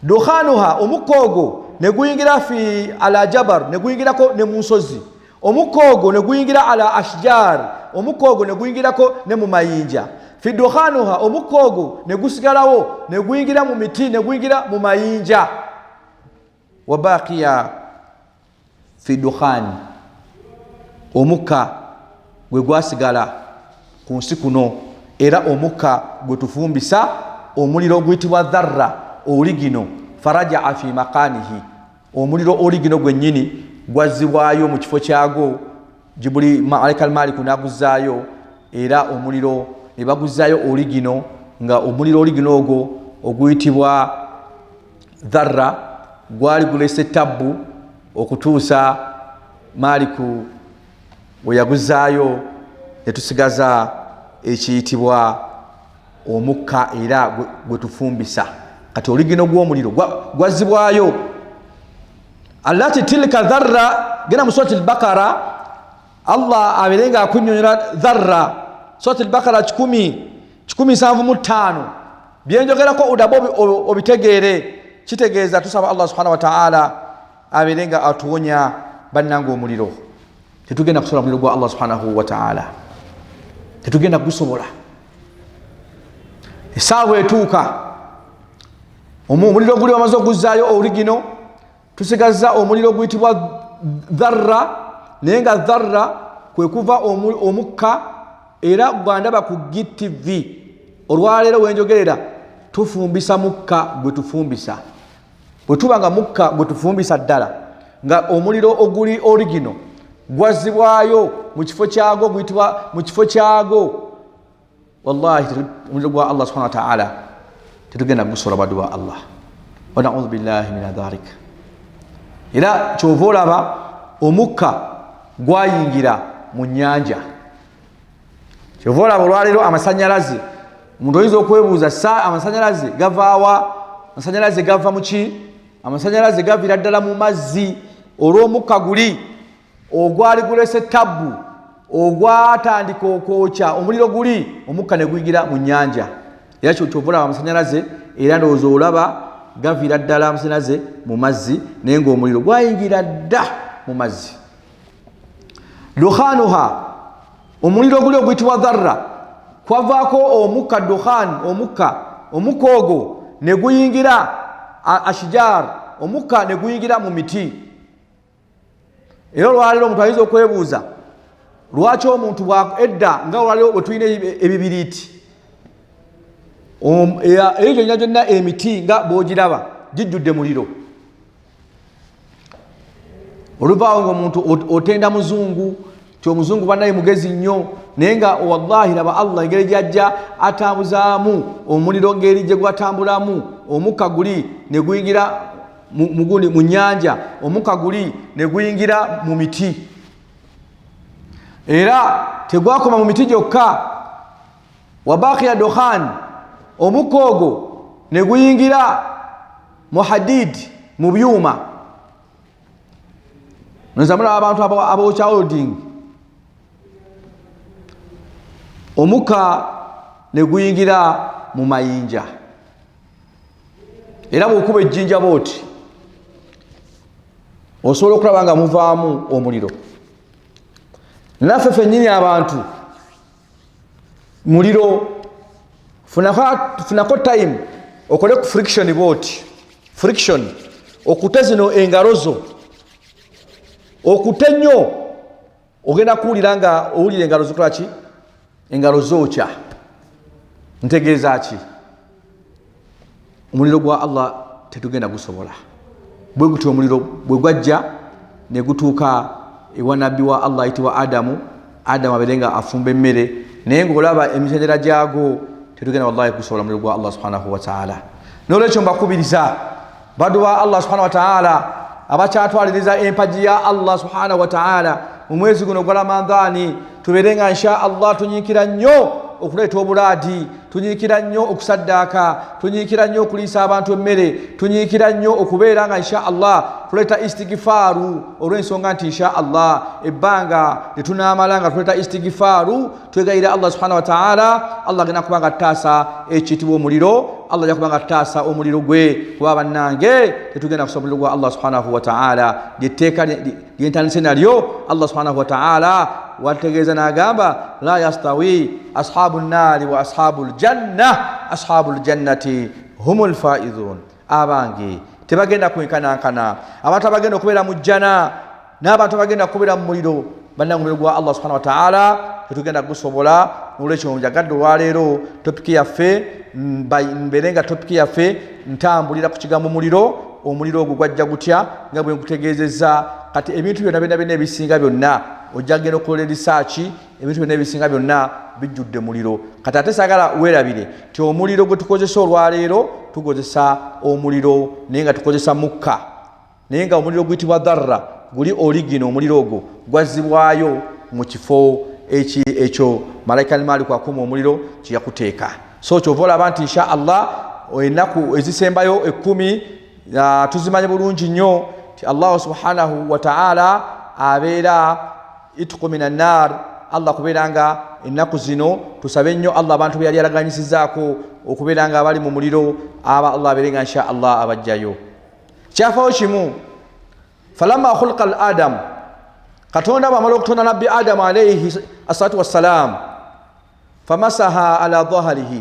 dukhanuha omukka ogwo ne guyingira fi ala jabar ne guyingirako ne mu nsozi omukka ogwo ne guyingira ala ashjar omukka ogwo ne guyingirako ne mu mayinja fi dukhanuha omukka ogwo ne gusigalawo ne guyingira mu miti ne guyingira mu mayinja wabaqiya fi dukhani omukka gwe gwasigala ku nsi kuno era omukka gwe tufumbisa omuliro oguyitibwa dharra oligino farajaa fi makanihi omuliro oligino gwennyini gwazzibwayo mu kifo kyagwo jibuli malayika maliku naguzzaayo era omuliro ne baguzzaayo oligino nga omuliro oligino ogwo oguyitibwa dharra gwali gulese tabbu okutuusa maliku we yaguzzaayo ne tusigaza ekiyitibwa omukka era gwe tufumbisa kati oligino gw'omuliro gwazzibwayo allati tilka dharra gena mu surati al-baqara allah aberenga akunnyonnyola dharra surati al-baqara 175 byenjogerako udabo obitegeere kitegeeza tusaba allah subhanahu wa ta'ala aberenga atuwonya bannanga omuliro tetugenda kusobola omuliro gwa allah subhanahu wa ta'ala tetugenda kugusobola esaawa etuuka omuliro guli bamaze okuguzzaayo oligino tusigazza omuliro guyitibwa dharra naye nga dharra kwe kuva omukka era gwandaba ku GTV olwaleero wenjogerera tufumbisa mukka gwe tufumbisa bwe tuba nga mukka gwe tufumbisa ddala nga omuliro oguli origino gwazzibwayo mu kifo kyagwo guyitibwa mu kifo kyagwo wallahi omuliro gwa allah subhanahu wa ta'ala tetugenda kugusobola baddu ba allah wa naudhu billahi min dhalika era kyova olaba omukka gwayingira mu nnyanja kyova olaba olwaleero amasanyalaze omuntu oyinza okwebuuza sa amasanyalaze gavaawa amasanyalaze gava muki amasanyalaze gavira ddala mu mazzi olw'omukka guli ogwali gulese tabbu ogwatandika okwokya omuliro guli omukka ne guyingira mu nnyanja era kyova olaba amasanyalaze era ndowooza olaba gavira ddala amasanyalaze mu mazzi naye ng'omuliro gwayingira dda mu mazzi dukhanuha omuliro guli oguyitibwa dharra kwavaako omukka dukhan omukka ogwo ne guyingira ashjar omukka ne guyingira mu miti era olwaleero omuntu ayinza okwebuuza lwaki omuntu edda nga olwaleero bwe tulina ebibiriiti egyo gyonna gyonna emiti nga bw'ogiraba gijjudde muliro oluvaawo ng'omuntu otenda muzungu ti omuzungu bannaye mugezi nnyo naye nga wallahi laba Allah engeri gyajja atambuzaamu omuliro ngeri gye gwatambulamu omukka guli ne guyingira mu nnyanja omukka guli ne guyingira mu miti era tegwakoma mu miti gyokka wabaqiya dukhan omukka ogwo ne guyingira mu hadid mu byuma nzamula abantu abawokya holding omukka ne guyingira mu mayinja era bw'okuba ejjinja booti osobola okulaba nga muvaamu omuliro naffe ffennyini abantu muliro funako time okole ku friction booti friction okute zino engalo zo okute nnyo ogenda kuwulira nga owulira engalo zikola ki engalo zookya ntegeeza ki omuliro gwa Allah tetugenda gusobola bwe guti omuliro bwe gwajja ne gutuuka ewa nabbi wa Allah ayitibwa Adamu abeere nga afumba emmere naye ng'olaba emitendera gyago tetugenda wallahi gusobola omuliro gwa Allah subhanahu wa ta'ala n'olwekyo mbakubiriza baddu ba Allah subhanahu wa ta'ala abakyatwaliriza empagi ya Allah subhanahu wa ta'ala mu mwezi guno gwa Ramadhani tubeere nga insha Allah tunyiikira nnyo okuleeta obulaadi tunyiikira nnyo okusaddaaka tunyiikira nnyo okuliisa abantu emmere tunyiikira nnyo okubeera nga insha Allah tuleeta istigifaaru olw'ensonga nti insha Allah ebbanga tetunaamala nga tuleeta istigifaaru twegayira Allah subhanahu wa ta'ala Allah agenda kuba nga taasa ekiyitibwa omuliro Allah ajja kuba nga taasa omuliro gwe kuba bannange tetugenda kusobola omuliro gwa Allah subhanahu wa ta'ala lyetteeka lyentandise nalyo Allah subhanahu wa ta'ala wategeeza n'agamba la yastawi ashabu nnaari wa ashabu ljanna ashabu ljannati humul faizun abange tebagenda kwenkanankana abantu abagenda okubeera mu jjana n'abantu abagenda kubeera mu muliro bannange omuliro gwa Allah subhanahu wa ta'ala tetugenda gusobola n'olwekyo njagadde olwaleero topiki yaffe mbeere nga topiki yaffe ntambulira ku kigambo muliro omuliro ogwo gwajja gutya nga bwe nkutegeezezza kati ebintu byonna ebisinga byonna ojja genda okukola risaaki ebintu byonna ebisinga byonna bijjudde muliro kati ate saagala weerabire ti omuliro gwe tukozesa olwaleero tukozesa omuliro naye nga tukozesa mukka naye nga omuliro guyitibwa dharra guli origino omuliro ogwo gwazzibwayo mu kifo ekyo malayika Maliku akuuma omuliro kye yakuteeka so kyova olaba nti insha Allah ennaku ezisembayo 10 tuzimanye bulungi nnyo ti Allah subhanahu wa ta'ala abeera itqu minan nar Allah kubeera nga ennaku zino tusabe nnyo Allah abantu be yali alaganyisizaako okubeera nga abali mu muliro Allah abeere nga insha Allah abajjayo kyafawo kimu falamma khulqa al adam katonda bw'amala okutonda nabbi Adamu alayhi assalatu wassalam famasaha ala dhahrihi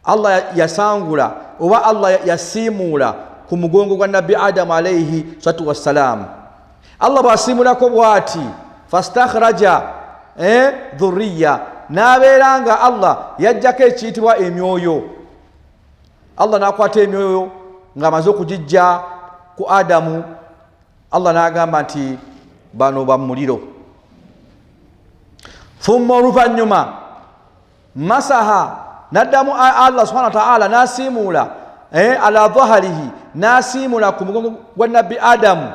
Allah yasangula oba Allah yasiimuula ku mugongo gwa nabbi Adamu alayhi assalatu wassalam Allah bw'asiimulako bw'ati fastakhraja dhurriya n'abeera nga Allah yajjako ekiyitibwa emyoyo Allah n'akwata emyoyo ng'amaze okugijja ku Adamu Allah n'agamba nti bano bamuliro thumma oluvannyuma masaha naddamu Allah subhanahu wa ta'ala n'asiimuula ala dhahrihi n'asiimuula ku mugongo gwa nabbi Adamu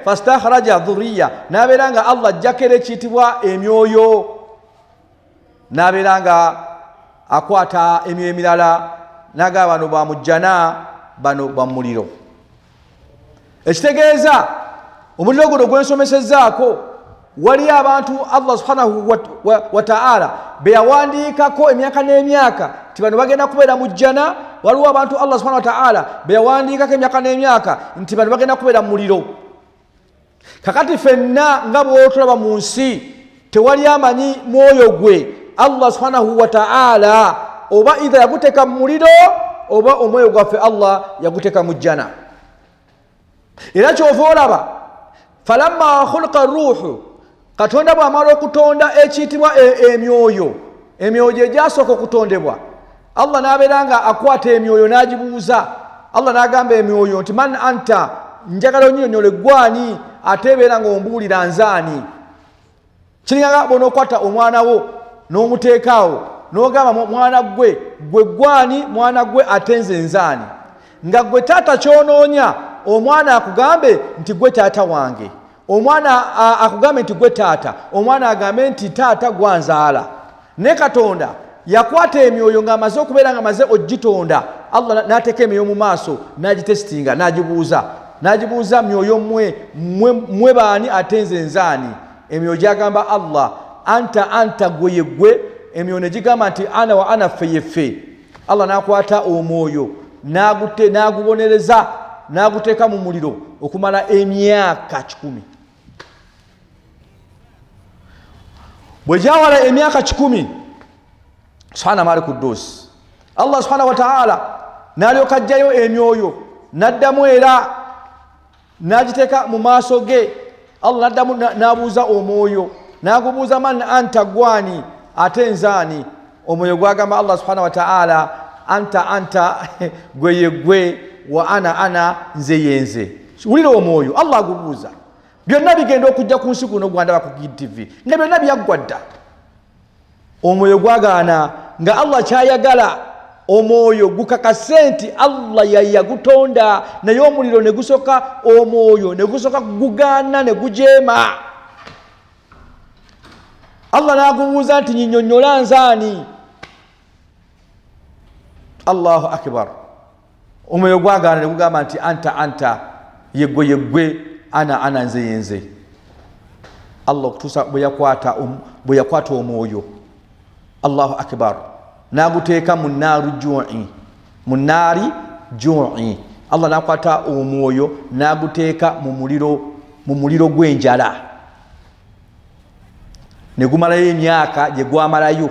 fastakhraja dhurriya n'abeera nga Allah ajjakera ekiyitibwa emyoyo n'abeera nga akwata emyoyo emirala n'agamba bano bamujjana bano bamuliro ekitegeeza omuliro guno gwensomesezzaako wali abantu Allah subhanahu wa ta'ala be yawandiikako emyaka n'emyaka ti bano bagenda kubeera mu jjana waliwo abantu Allah subhanahu wa ta'ala be yawandiikako emyaka n'emyaka nti bano bagenda kubeera mu muliro kakati ffenna nga bw'otulaba mu nsi tewali amanyi mwoyo gwe Allah subhanahu wa ta'ala oba idha yaguteeka mu muliro oba omwoyo gwaffe Allah yaguteeka mu jjana era kyova olaba falamma khulqa ruuhu katonda bw'amala okutonda ekiyitibwa emyoyo gye gyasooka okutondebwa Allah n'abeera nga akwata emyoyo n'agibuuza Allah n'agamba emyoyo nti man anta njagala onnyonnyole gwani atebeera ng'ombuulira nzaani. Kiringa bw'onookwata omwana wo n'omuteekaawo n'ogamba mwana gwe gwani, mwana gwe ate nze nzaani, nga gwe taata kyonoonya omwana akugambe nti gwe taata wange, omwana akugambe nti gwe taata, omwana agambe nti taata gwanzaala. Ne Katonda yakwata emyoyo ng'amaze okubeera ng'amaze ogitonda, Allah n'ateeka emyoyo mu maaso n'agitesitinga, n'agibuuza myoyo mmwe baani ate nze nzaani. Emyoyo gyagamba Allah anta gwe ye gwe, emyoyo ne gigamba nti ana wa ana ffe. Allah n'akwata omwoyo n'agubonereza n'aguteeka mu muliro okumala emyaka 100. Bwe gyawala emyaka 100, subhana mali kudus, Allah subhanahu wa ta'ala n'alyoka ajjayo emyoyo n'addamu era n'agiteeka mu maaso ge. Allah n'addamu n'abuuza omwoyo, n'agubuuza man anta gwani ate nzaani. Omwoyo gwagamba Allah subhanahu wa ta'ala anta gwe ye gwe, wa ana nze yenze. Wulira omwoyo Allah agubuuza. Byonna bigenda okujja ku nsi kuno gwandaba ku GTV nga byonna byaggwa dda. Omwoyo gwagaana nga Allah kyayagala omwoyo gukakase nti Allah yagutonda, naye omuliro ne gusoka omwoyo ne gusoka gugaana ne gujeema. Allah n'agubuuza nti nyinyonnyola nzaani. Allahu akbar. Omwoyo gwagaana ne gugamba nti anta yegwe ana nze yenze. Allah okutuusa bwe yakwata omwoyo, Allahu akbar, n'aguteeka mu naari ju'i. Allah n'akwata omwoyo n'aguteeka mu muliro gw'enjala, ne gumalayo emyaka gye gwamalayo.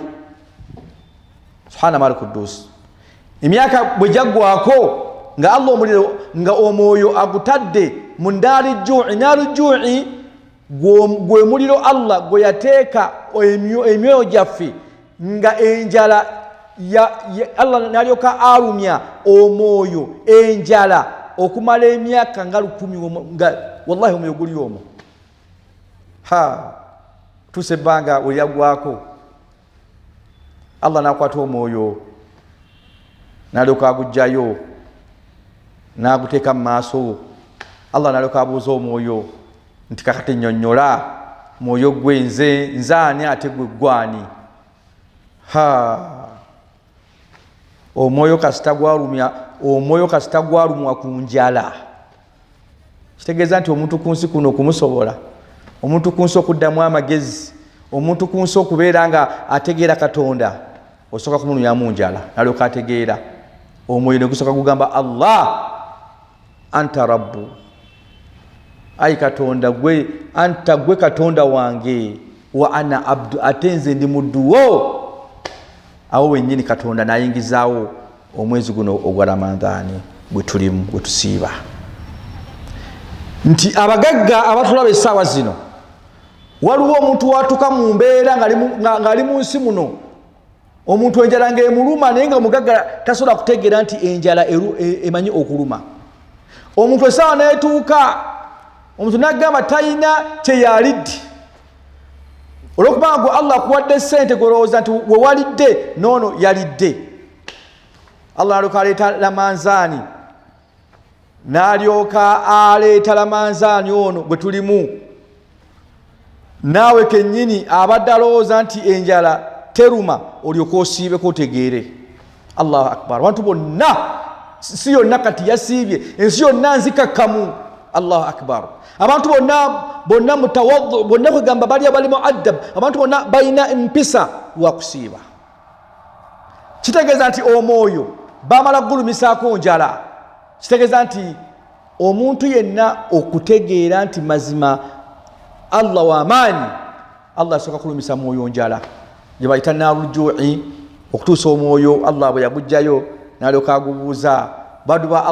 Subhana mali kudus. Emyaka bwe gyaggwako nga Allah omuliro nga omwoyo agutadde mu naari ju'i, gwe muliro Allah gwe yateeka emyoyo gyaffe nga enjala Allah n'alyoka alumya omwoyo enjala okumala emyaka nga 10, nga wallahi omwoyo guli omwo. Tuse ebbanga we yaggwako, Allah n'akwata omwoyo n'alyoka agugjayo n'aguteeka mu maaso. Allah n'alyoka abuuza omwoyo nti kakati nnyonnyola mwoyo gwe nzaani ate gwe gwani. Omwoyo kasita gwalumwa ku njala, kitegeeza nti omuntu ku nsi kuno okumusobola, omuntu ku nsi okuddamu amagezi, omuntu ku nsi okubeera nga ategeera Katonda, osooka kumununyamu njala n'alyoka ategeera. Omwoyo ne gusooka gugamba Allah anta rabbu, ayi Katonda gwe Katonda wange, wa ana abdu ate nze ndi muddu wo. Awo wennyini Katonda n'ayingizaawo omwezi guno ogwa Ramadhaani gwe tulimu, gwe tusiiba, nti abagagga abatulaba essaawa zino, waliwo omuntu watuka mu mbeera ng'ali mu nsi muno, omuntu enjala ng'emuluma naye nga omugagga tasobola kutegeera nti enjala emanyi okuluma. Omuntu essaawa n'etuuka, omuntu n'agamba talina kye yalidde, olw'okubanga gwe Allah akuwadde ssente gwolowooza nti we walidde, noono yalidde. Allah n'alyoka aleeta lamanzaani, n'alyoka aleeta lamanzaani ono gwe tulimu. Naawe kennyini abadde alowooza nti enjala teruma, olyoka osiibeko otegeere. Allahu akbar. Abantu bonna, si yonna kati yasiibye, ensi yonna nzikakkamu. Allahu akbar. Abantu bonna mutawaddu, bonna kugamba bali bali muaddab, abantu bonna balina empisa wa kusiiba. Kitegeeza nti omwoyo bamala gulumisaako njala. Kitegeeza nti omuntu yenna okutegeera nti mazima Allah wa amaanyi, Allah asooka kulumisa mwoyo njala gye bayita naaru ju'i, okutuusa omwoyo Allah bwe yagujjayo n'alyoka agubuuza baddu ba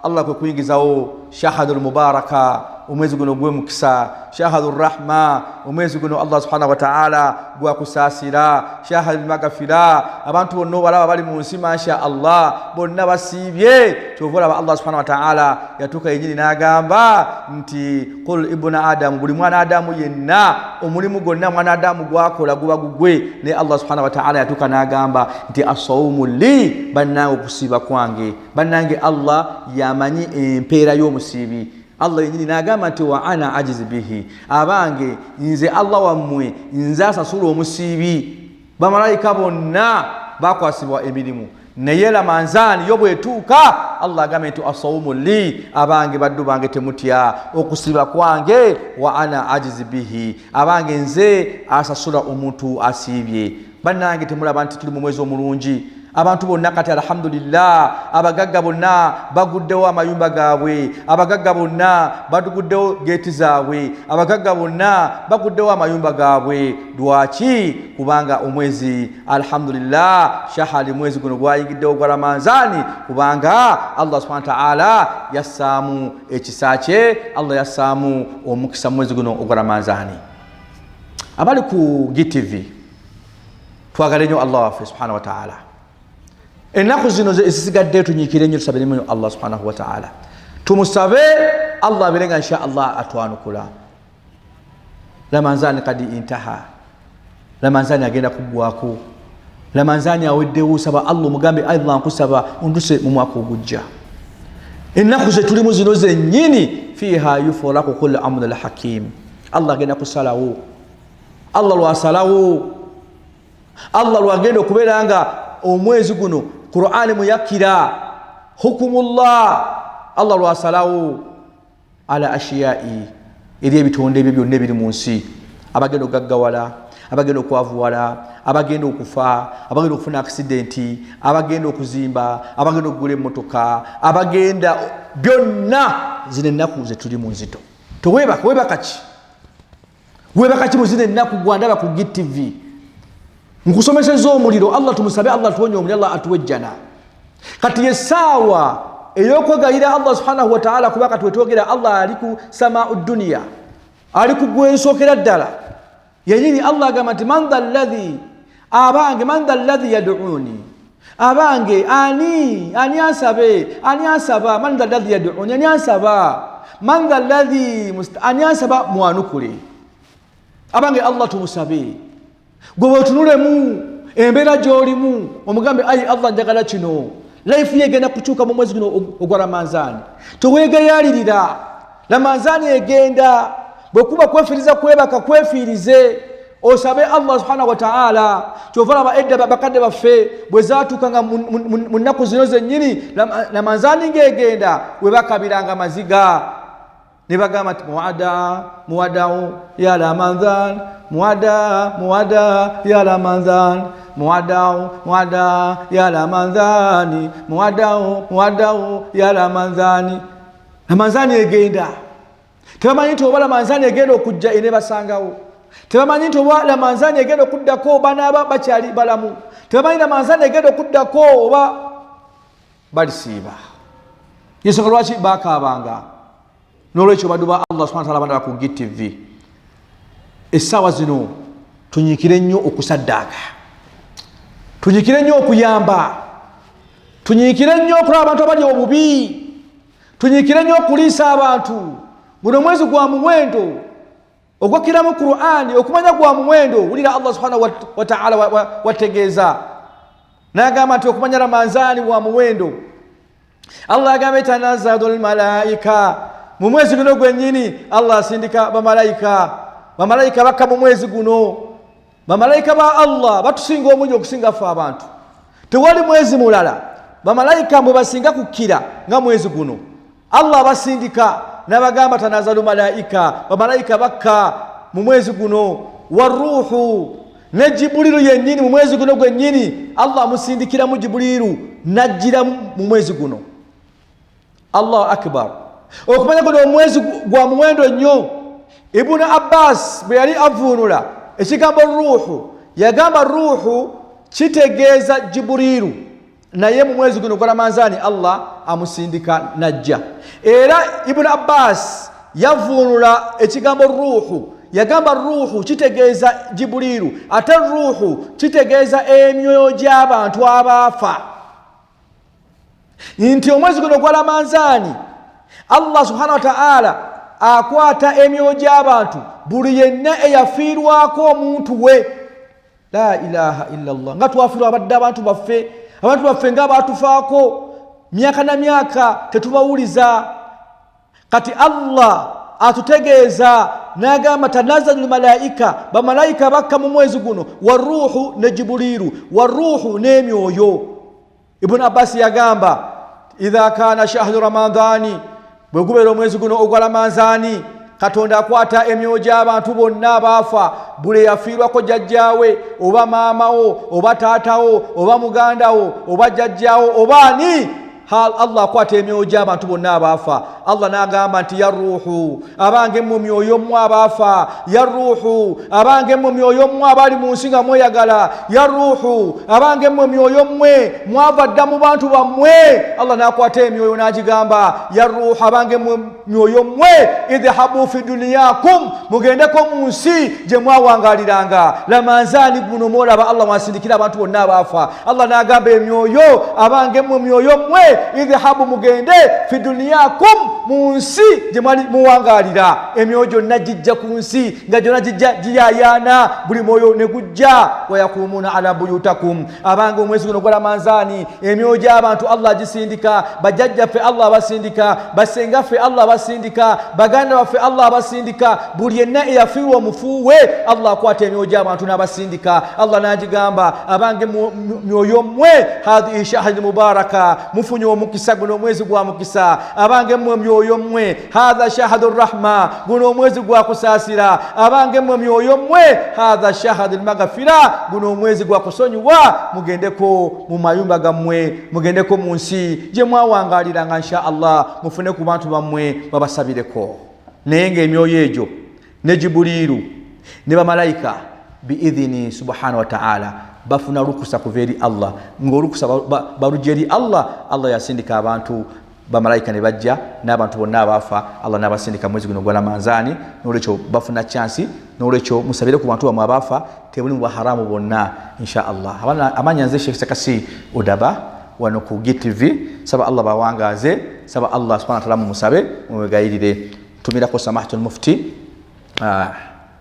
Allah kwe kuyingizawo shahadul mubaraka omwezi guno gwe mukisa shahrur rahma omwezi guno Allah subhanahu wa ta'ala gwa kusasira shahrul maghfira abantu bonna balaba bali mu nsi masha Allah bonna basibye tovola Allah subhanahu wa ta'ala yatuka yinyi n'agamba nti qul ibnu adam buli mwana adamu yenna omulimu gonna mwana adamu gwakola guba gugwe ne Allah subhanahu wa ta'ala yatuka n'agamba nti as-sawmu li bannange okusiba kwange bannange Allah yamanyi empeera y'omusibi Allah yinyi n'agamba nti wa ana ajiz bihi abange nze Allah wammwe nze asasula omusibi bamalayika bonna bakwasibwa emirimu naye Ramadhani yo bwetuuka Allah agamba nti as-sawmu li abange baddu bange temutya okusiba kwange wa ana ajiz bihi abange nze asasula omuntu asibye bannange temulaba nti tuli mu mwezi omulungi abantu bonna kati alhamdulillah abagagga bonna baguddewo amayumba gaabwe abagagga bonna baguddewo geeti zaabwe abagagga bonna baguddewo amayumba gaabwe lwaki kubanga omwezi alhamdulillah shahali mwezi guno gwayingiddewo gwa Ramadhani kubanga Allah subhanahu wa ta'ala yassaamu ekisa kye Allah yassaamu omukisa mwezi guno ogwa Ramadhani abali ku GTV twagale nnyo Allah waffe subhanahu wa ta'ala enaku zino ezisigadde tunyikire nnyo tusabe nnyo Allah subhanahu wa ta'ala tumusabe Allah aberenga insha Allah atwanukula Ramadhani kadi intaha Ramadhani agenda kugwako Ramadhani aweddewo saba Allah mugambe Allah nkusaba unduse mu mwaka ogujja enaku ze tulimu zino zennyini fiha yufraku kullu amrul hakim Allah agenda kusalawo Allah lwasalawo Allah lwagenda okubeeranga omwezi guno Qur'ani muyakira hukumullah Allah lwasalawo ala ashiyai eri ebitonde ebyo byonna ebiri mu nsi abagenda okugaggawala abagenda okwavuwala abagenda okufa abagenda okufuna accidenti abagenda okuzimba abagenda okugula emmotoka abagenda byonna zino ennaku ze tuli mu nzito webakaki mu zino ennaku gwandaba ku GTV nkusomeseza omuliro Allah tumusabe Allah tuwonye omuliro Allah atuwejjana kati yesawa eyokwegayira Allah subhanahu wa ta'ala kubaka twetwogera Allah ali ku sama'ud dunya ali ku gwensokera ddala yenyini Allah agamba nti man dhalladhi yad'uni abange ani ansaba man dhalladhi yad'uni ani ansaba man dhalladhi ani ansaba mwanukule abange Allah tumusabe gwe tunulemu embeera gy'olimu omugambe ayi Allah njagala kino life yegenda kukyuka mu mwezi guno ogwa Ramadhani towegayalirira Ramadhani egenda bwekuba kwefiriza kwebaka kwefirize osabe Allah subhanahu wa ta'ala kyovala baedda bakadde baffe bwe zaatukanga mu nnaku zino zennyini Ramadhani ngegenda webakabiranga maziga ne bagamba nti muwadau ya Ramadhan muwada ya Ramadhan muwadau ya Ramadhani muwadau ya Ramadhani Ramadhani egenda tebamanyi nti oba Ramadhani egenda okujja ene basangawo tebamanyi nti oba Ramadhani egenda okuddako banaaba bakyali balamu tebamanyi Ramadhani egenda okuddako oba balisiiba yensonga lwaki baakaabanga n'olwekyo baddu ba Allah subhanahu wa ta'ala bandaba ku GTV essaawa zino tunyikire nnyo okusaddaaka tunyikire nnyo okuyamba tunyikire nnyo okulaba abantu abali obubi tunyikire nnyo okuliisa abantu guno mwezi gwa muwendo ogwakkiramu Qur'ani okumanya gwa muwendo wulira Allah subhanahu wa ta'ala wategeeza n'agamba nti okumanya Ramadhani wa muwendo Allah agamba tanazzalul malaika mu mwezi guno gwennyini Allah asindika bamalayika bakka mu mwezi guno bamalayika ba Allah batusinga omungi okusinga ffe abantu tewali mwezi mulala bamalayika mwe basinga kukkira nga mwezi guno Allah basindika n'abagamba tanazalu malaika bamalayika bakka mu mwezi guno waruhu ne Jibuliru yennyini mu mwezi guno gwennyini Allah musindikira mu Jibuliru najjira mu mwezi guno Allahu akbar okumanya guno omwezi gwa muwendo nnyo Ibn Abbas bwe yali avuunula ekigambo ruhu yagamba ruhu kitegeeza Jibuliru naye mu mwezi guno gwa Ramadhani Allah amusindika najja era Ibn Abbas yavunula ekigambo ruuhu yagamba ruuhu kitegeeza Jibuliru ate ruuhu kitegeeza emyoyo gy'abantu abaafa nti omwezi guno gwa Ramadhaani Allah subhanahu wa ta'ala akwata emyoyo gy'abantu buli yenna eyafiirwako omuntu we la ilaha illa Allah nga twafiirwa abadde abantu baffe nga baatufaako myaka na myaka tetubawuliza kati Allah atutegeeza n'agamba tanazzalu malaika bamalayika bakka mu mwezi guno waruuhu ne Jibuliru waruuhu n'emyoyo Ibn Abbas yagamba idha kana shahru ramadhani bwe gubeera omwezi guno ogwa Ramadhaani Katonda akwata emyoyo gy'abantu bonna abaafa buli yafiirwako jjajjaawe oba maamawo oba taatawo oba mugandawo oba jjajjaawo oba ani Allah akwata emyoyo gy'abantu bonna abaafa Allah n'agamba nti ya ruuhu abange mu myoyo mmwe abaafa ya ruuhu abange mu myoyo mmwe abali mu nsi nga mweyagala ya ruuhu abange mu myoyo mmwe mwava dda mu bantu bammwe Allah n'akwata emyoyo n'agigamba ya ruuhu abange mu myoyo mmwe idhabu fi dunyakum mugendeko mu nsi gye mwawangaliranga Ramadhaani guno mwolaba Allah mwasindikira abantu bonna abaafa Allah n'agamba emyoyo abange mu myoyo mmwe idhabu mugende fi dunyakum mu nsi gye mwali muwangalira emyoyo gyonna gijja ku nsi nga gyonna giyayana buli mwoyo ne gujja wayakumuna ala buyutakum abange omwezi guno gwa Ramadhaani emyoyo gy'abantu Allah gisindika bajjajjaffe Allah abasindika basengaffe Allah abasindika baganda baffe Allah abasindika buli yenna eyafiirwa omufuuwe Allah akwata emyoyo gy'abantu n'abasindika Allah n'agigamba abange myoyo mmwe hadhihi shahri mubaraka mufunye omukisa guno omwezi gwa mukisa abange mmwe myoyo mmwe hadha shahadu rahma guno omwezi gwa kusaasira abange mmwe myoyo mmwe hadha shahadu maghfira guno omwezi gwa kusonyiwa mugendeko mu mayumba gammwe mugendeko mu nsi gye mwawangaliranga insha Allah mufune ku bantu bammwe babasabireko naye ng'emyoyo egyo ne Jibuliru ne bamalayika biidhini subhanahu wa ta'ala bafuna rukusa kuva eri Allah ng'olukusa balujja eri Allah yasindika abantu bamalayika ne bajja n'abantu bonna abaafa Allah n'abasindika mwezi guno gwa Ramadhaani n'olwekyo bafuna chansi n'olwekyo musabire ku bantu bamwe abaafa tebuli mu baharamu bonna insha Allah amanya nze Sheikh Sakasi Udaba wano ku GTV saba Allah bawangaze saba Allah subhanahu wa ta'ala musabe mwegayirire tumirako samahatul mufti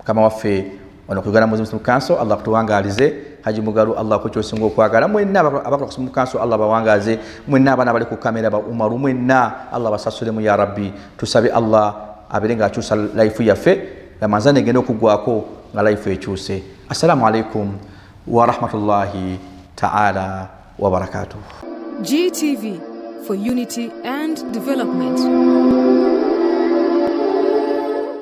kama waffe wano ku Uganda Muslim Council Allah kutuwangalize Haji Mugalu Allah ko cyosinga okwagala mwenna abakora ku Council Allah bawangaze mwenna abana bali ku kamera ba Umaru mwenna Allah basasule mu ya Rabbi tusabe Allah abirenga achusa life yaffe Ramadhani gendo kugwako nga life ekyuse assalamu alaikum wa rahmatullahi ta'ala wa barakatuh GTV for unity and development.